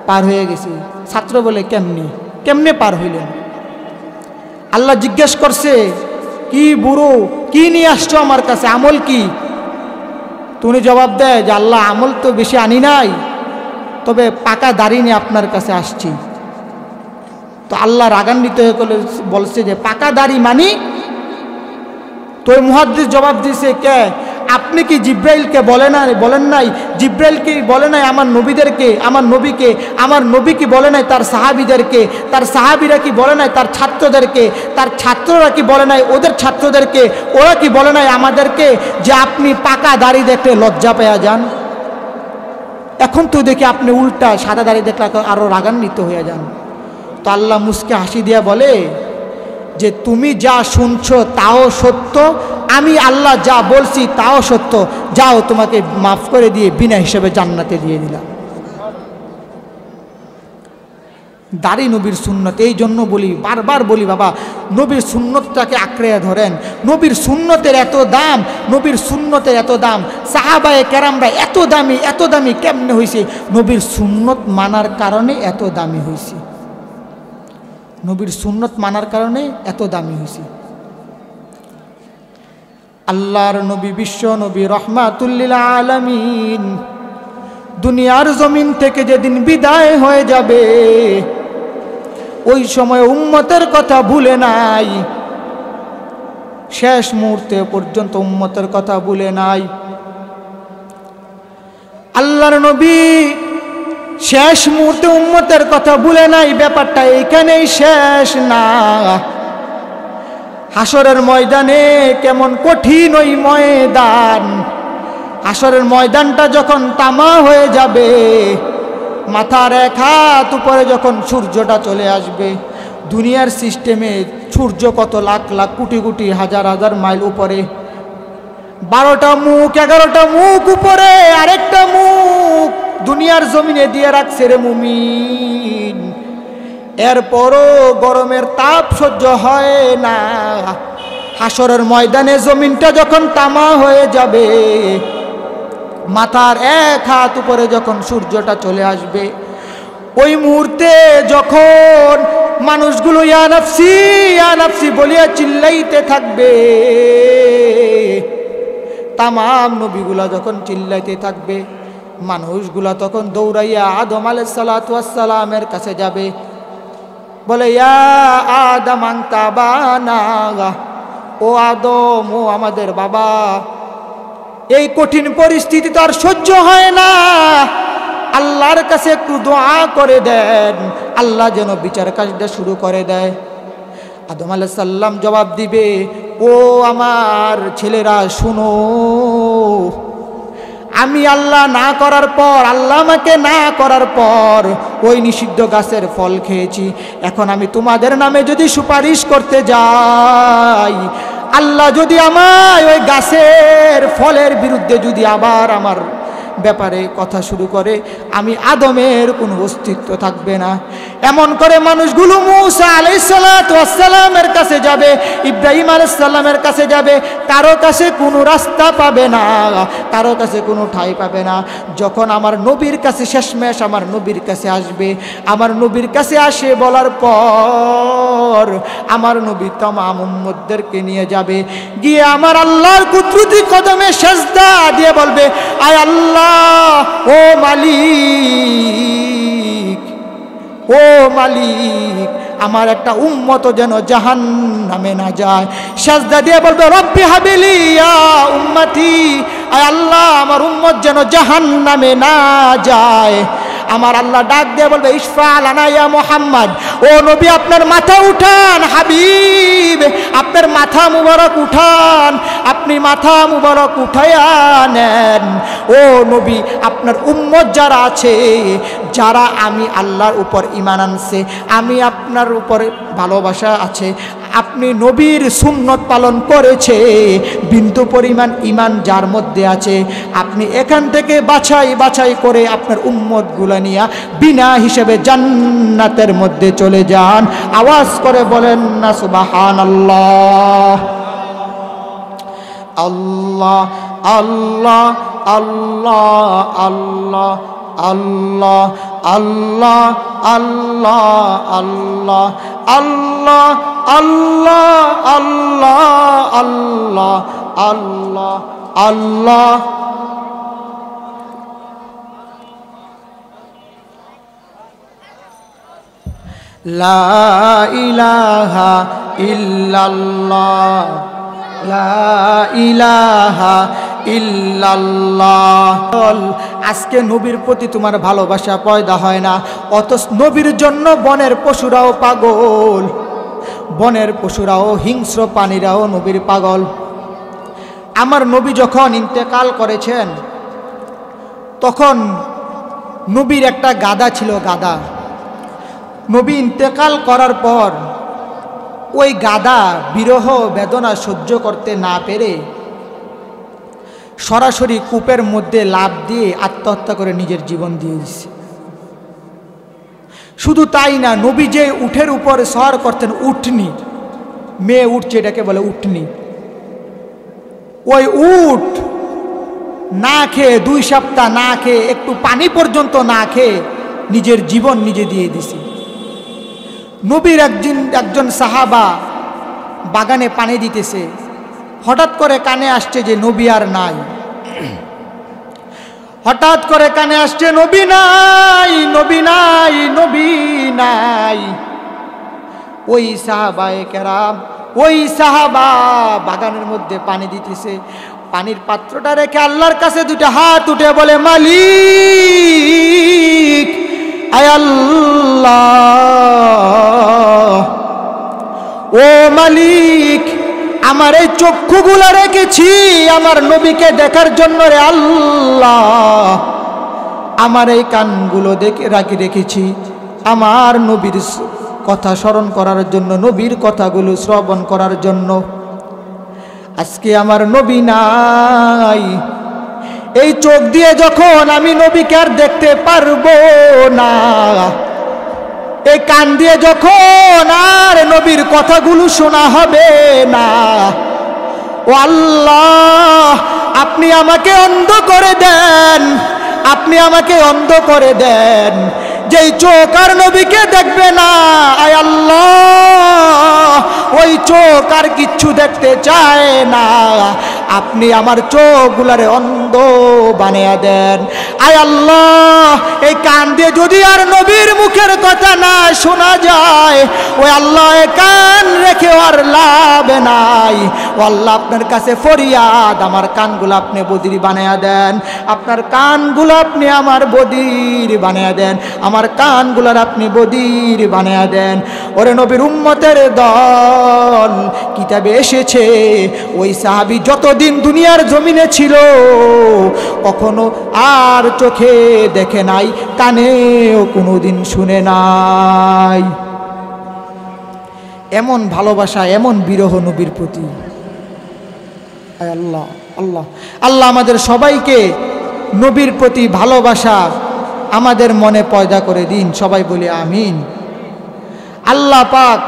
পার হয়ে গেছে। ছাত্র বলে, কেমনে পার হইলেন? আল্লাহ জিজ্ঞেস করছে, কি বুড়ো, কি নিয়ে আসছো আমার কাছে, আমল কি? তুমি জবাব দেয় যে আল্লাহ আমল তো বেশি আনি নাই, তবে পাকা দাড়ি নিয়ে আপনার কাছে আসছি। তো আল্লাহ রাগান্বিত হয়ে বলছে যে পাকা দাড়ি মানি? তো ওই মুহাদ্দিস জবাব দিয়েছে, কে আপনি কি জিব্রাইলকে বলেন নাই? জিব্রাইলকে বলে নাই আমার নবীদেরকে, আমার নবী কি বলে নাই তার সাহাবীদেরকে, তার সাহাবীরা কি বলে নাই তার ছাত্রদেরকে, তার ছাত্ররা কি বলে নাই ওদের ছাত্রদেরকে, ওরা কি বলে নাই আমাদেরকে যে আপনি পাকা দাড়ি দেখলে লজ্জা পেয়ে যান? এখন তো দেখি আপনি উল্টা সাদা দাড়ি দেখলে আরো রাগান্বিত হয়ে যান। তো আল্লাহ মুস্কে হাসি দিয়া বলে যে তুমি যা শুনছো তাও সত্য, আমি আল্লাহ যা বলছি তাও সত্য, যাও তোমাকে মাফ করে দিয়ে বিনা হিসেবে জান্নাতে দিয়ে দিলাম। দাড়ি নবীর সুন্নত, এই জন্য বলি, বারবার বলি, বাবা নবীর সুন্নতটাকে আঁকড়ে ধরেন। নবীর সুন্নতের এত দাম, নবীর সুন্নতের এত দাম, সাহাবায়ে কেরামরা এত দামি কেমনে হয়েছে? নবীর সুন্নত মানার কারণে এত দামি হয়েছে, নবীর সুন্নত মানার কারণে এত দামি হয়েছে। আল্লাহর নবী, বিশ্ব নবী, রহমাতুল লিল আলামিন দুনিয়ার জমিন থেকে যেদিন বিদায় হয়ে যাবে, ওই সময় উম্মতের কথা ভুলে নাই, শেষ মুহূর্তে পর্যন্ত উম্মতের কথা ভুলে নাই। আল্লাহর নবী শেষ মুহূর্তে উম্মতের কথা ভুলে নাই। ব্যাপারটা এইখানেই শেষ না, হাসরের ময়দানে কেমন কঠিন ওই ময়দান। হাসরের ময়দানটা যখন তামা হয়ে যাবে, মাথার এক হাত উপরে যখন সূর্যটা চলে আসবে, দুনিয়ার সিস্টেমে সূর্য কত লাখ লাখ কোটি কোটি হাজার হাজার মাইল উপরে, 12টা মুখ 11টা মুখ উপরে, আরেকটা মুখ দুনিয়ার জমিনে দিয়ে রাখছে রে মুমিন। এরপরও গরমের তাপ সহ্য হয় না। হাসরের ময়দানে জমিনটা যখন তামা হয়ে যাবে, মাথার এক হাত উপরে যখন সূর্যটা চলে আসবে, ওই মুহূর্তে যখন মানুষগুলো ইয়া নাফসি বলিয়া চিল্লাইতে থাকবে, তামাম নবীগুলা যখন চিল্লাইতে থাকবে, মানুষগুলা তখন দৌড়াইয়া আদম আলাইহিস সালাতু ওয়াস সালামের কাছে যাবে। বলে ইয়া আদম আনতা আবানা, ও আদম, ও আমাদের বাবা। এই কঠিন পরিস্থিতি তো আর সহ্য হয় না, আল্লাহর কাছে একটু দোয়া করে দেন, আল্লাহ যেন বিচার কাজটা শুরু করে দেয়। আদম আলাইহিস সালাম জবাব দিবে, ও আমার ছেলেরা শুনো, আমি আল্লাহ না করার পর, আল্লাহ আমাকে না করার পর ওই নিষিদ্ধ গাছের ফল খেয়েছি। এখন আমি তোমাদের নামে যদি সুপারিশ করতে যাই, আল্লাহ যদি আমায় ওই গাছের ফলের বিরুদ্ধে যদি আবার আমার ব্যাপারে কথা শুরু করে, আমি আদমের কোনো অস্তিত্ব থাকবে না। এমন করে মানুষগুলো মূসা আলাইহিস সালাতু ওয়াস সালামের কাছে যাবে, ইব্রাহিম আলাইহিস সালামের কাছে যাবে, কারো কাছে কোনো রাস্তা পাবে না, কারো কাছে কোনো ঠাঁই পাবে না। যখন আমার নবীর কাছে শেষমেশ আমার নবীর কাছে আসবে, আমার নবীর কাছে আসে বলার পর আমার নবী তামাম উম্মতদেরকে নিয়ে যাবে, গিয়ে আমার আল্লাহর কুদরতি কদমে সেজদা দিয়ে বলবে, আয় আল্লাহ, ও মালিক, ও মালিক, আমার একটা উম্মত যেন জাহান্নামে না যায়। সেজদা দিয়ে বলবে, রব্বি হাবিলি ইয়া উম্মতি, আয় আল্লাহ, আমার উম্মত যেন জাহান্নামে না যায়। আমার আল্লাহ ডাক দিয়ে বলবে, ইশফা লানা ইয়া মুহাম্মদ, ও নবী আপনার মাথা উঠান, হাবিব আপনার মাথা মুবারক উঠান, আপনি মাথা মুবারক উঠায়া নেন। ও নবী, আপনার উম্মত যারা আছে, যারা আমি আল্লাহর উপর ঈমান আনছে, আমি আপনার উপর ভালোবাসা আছে, আপনি নবীর সুন্নত পালন করেছে, বিন্দু পরিমাণ ঈমান যার মধ্যে আছে, আপনি এখান থেকে বাছাই বাছাই করে আপনার উম্মতগুলো নিয়ে বিনা হিসেবে জান্নাতের মধ্যে চলে যান। আওয়াজ করে বলেন না সুবহানাল্লাহ। আল্লাহ আল্লাহ আল্লাহ আল্লাহ আল্লাহ আল্লাহ আল্লাহ আল্লাহ আল্লাহ আল্লাহ আল্লাহ আল্লাহ আল্লাহ। লা ইলাহা ইল্লাল্লাহ, লা ইলাহা ইল্লাল্লাহ। আজকে নবীর প্রতি তোমার ভালোবাসা পয়দা হয় না, অথচ নবীর জন্য বনের পশুরাও পাগল, বনের পশুরাও, হিংস্র প্রাণীরাও নবীর পাগল। আমার নবী যখন ইন্তেকাল করেছেন, তখন নবীর একটা গাধা ছিল, গাধা। নবী ইন্তেকাল করার পর ওই গাধা বিরহ বেদনা সহ্য করতে না পেরে সরাসরি কূপের মধ্যে লাফ দিয়ে আত্মহত্যা করে নিজের জীবন দিয়ে দিচ্ছে। শুধু তাই না, নবী যে উটের উপর সওয়ার করতেন, উটনি, মেয়ে উঠছে, এটাকে বলে উটনি, ওই উট না খেয়ে 2 সপ্তাহ না খেয়ে, একটু পানি পর্যন্ত না খেয়ে নিজের জীবন নিজে দিয়ে দিছে। নবীর একজন সাহাবা বাগানে পানি দিতেছে, হঠাৎ করে কানে আসছে যে নবী আর নাই, হঠাৎ করে কানে আসছে নবী নাই, নবী নাই, নবী নাই। ওই সাহাবায়ে কেরাম, ওই সাহাবা বাগানের মধ্যে পানি দিতেছে, পানির পাত্রটা রেখে আল্লাহর কাছে 2টা হাত উঠে বলে, মালিক, আয় আল্লাহ, ও মালিক, আমার এই চক্ষুগুলো রেখেছি আমার নবীকে দেখার জন্য রে আল্লাহ, আমার এই কানগুলো রেখেছি আমার নবীর কথা স্মরণ করার জন্য, নবীর কথাগুলো শ্রবণ করার জন্য। আজকে আমার নবী নাই, এই চোখ দিয়ে যখন আমি নবীকে আর দেখতে পারবো না, এই কান দিয়ে যখন আর নবীর কথাগুলো শোনা হবে না, ও আল্লাহ, আপনি আমাকে অন্ধ করে দেন, আপনি আমাকে অন্ধ করে দেন, যেই চোখ আর নবীকে দেখবে না, আয় আল্লাহ ওই চোখ আর কিচ্ছু দেখতে চায় না, আপনি আমার চোখগুলারে অন্ধ বানিয়ে দেন। আয় আল্লাহ এই কান দিয়ে যদি আর নবীর মুখের কথা না শোনা যায়, ওই আল্লাহ এ কান রেখে আর লাভ নাই। ও আল্লাহ আপনার কাছে ফরিয়াদ, আমার কানগুলো আপনি বদির বানিয়ে দেন, আপনার কানগুলো আপনি আমার বদির বানিয়ে দেন, আমার কানগুলার আপনি বদির বানিয়ে দেন। ওরে নবীর উম্মতের দল, কিতাবে এসেছে ওই সাহাবী যতদিন দুনিয়ার জমিনে ছিল কখনো আর চোখে দেখে নাই, কানেও কোনোদিন শুনে নাই। এমন ভালোবাসা, এমন বিরহ নবীর প্রতি। আল্লাহ আল্লাহ আল্লাহ আমাদের সবাইকে নবীর প্রতি ভালোবাসা আমাদের মনে পয়দা করে দিন, সবাই বলি আমিন। আল্লাহ পাক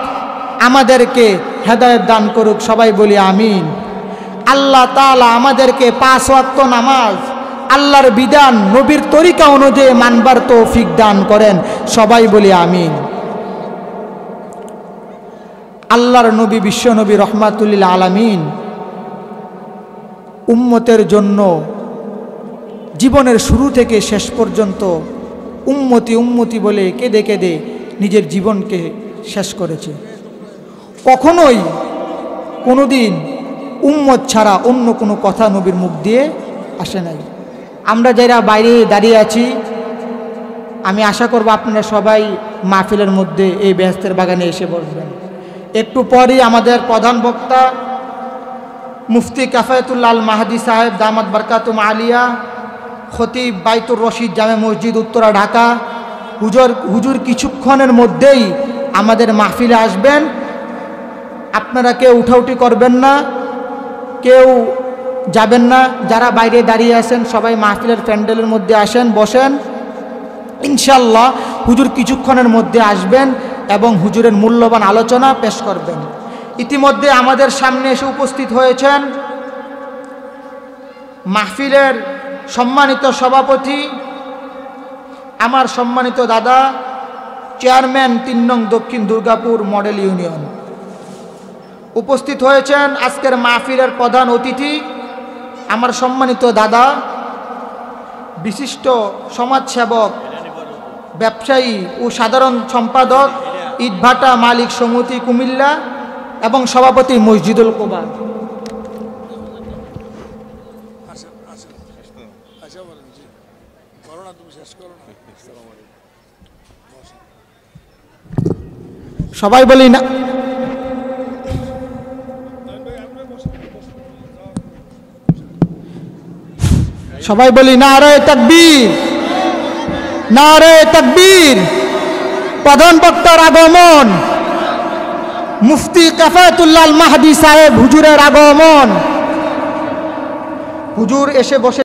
আমাদেরকে হেদায়েত দান করুক, সবাই বলি আমিন। আল্লাহ তাআলা আমাদেরকে 5 ওয়াক্ত নামাজ আল্লাহর বিধান নবীর তরিকা অনুযায়ী মানবার তৌফিক দান করেন, সবাই বলি আমিন। আল্লাহর নবী বিশ্ব নবী রহমাতুল লিল আলামিন উম্মতের জন্য জীবনের শুরু থেকে শেষ পর্যন্ত উম্মতি উম্মতি বলে কেঁদে কেঁদে নিজের জীবনকে শেষ করেছে। কখনোই কোনোদিন উম্মত ছাড়া অন্য কোনো কথা নবীর মুখ দিয়ে আসে নাই। আমরা যারা বাইরে দাঁড়িয়ে আছি, আমি আশা করব আপনারা সবাই মাহফিলের মধ্যে এই বেহেশতের বাগানে এসে বসবেন। একটু পরেই আমাদের প্রধান বক্তা মুফতি কাফায়েতুল্লাহ আল মাহদি সাহেব দামাত বারকাতুম আলিয়া, খতিব বাইতুর রশিদ জামে মসজিদ উত্তরা ঢাকা, হুজুর কিছুক্ষণের মধ্যেই আমাদের মাহফিলে আসবেন। আপনারা কেউ উঠাউঠি করবেন না, কেউ যাবেন না। যারা বাইরে দাঁড়িয়ে আছেন সবাই মাহফিলের প্যান্ডেলের মধ্যে আসেন, বসেন। ইনশাল্লাহ হুজুর কিছুক্ষণের মধ্যে আসবেন এবং হুজুরের মূল্যবান আলোচনা পেশ করবেন। ইতিমধ্যে আমাদের সামনে এসে উপস্থিত হয়েছেন মাহফিলের সম্মানিত সভাপতি, আমার সম্মানিত দাদা, চেয়ারম্যান 3 নং দক্ষিণ দুর্গাপুর মডেল ইউনিয়ন। উপস্থিত হয়েছেন আজকের মাহফিলের প্রধান অতিথি, আমার সম্মানিত দাদা, বিশিষ্ট সমাজসেবক, ব্যবসায়ী ও সাধারণ সম্পাদক ইটভাটা মালিক সমিতি কুমিল্লা এবং সভাপতি মসজিদুল কুবা। সবাই বলি না, সবাই বলি নারে তাকবীর, নারে তাকবীর। প্রধান বক্তার আগমন, মুফতি কাফায়েতুল্লাহ আল মাহদি সাহেব হুজুরের আগমন। হুজুর এসে বসে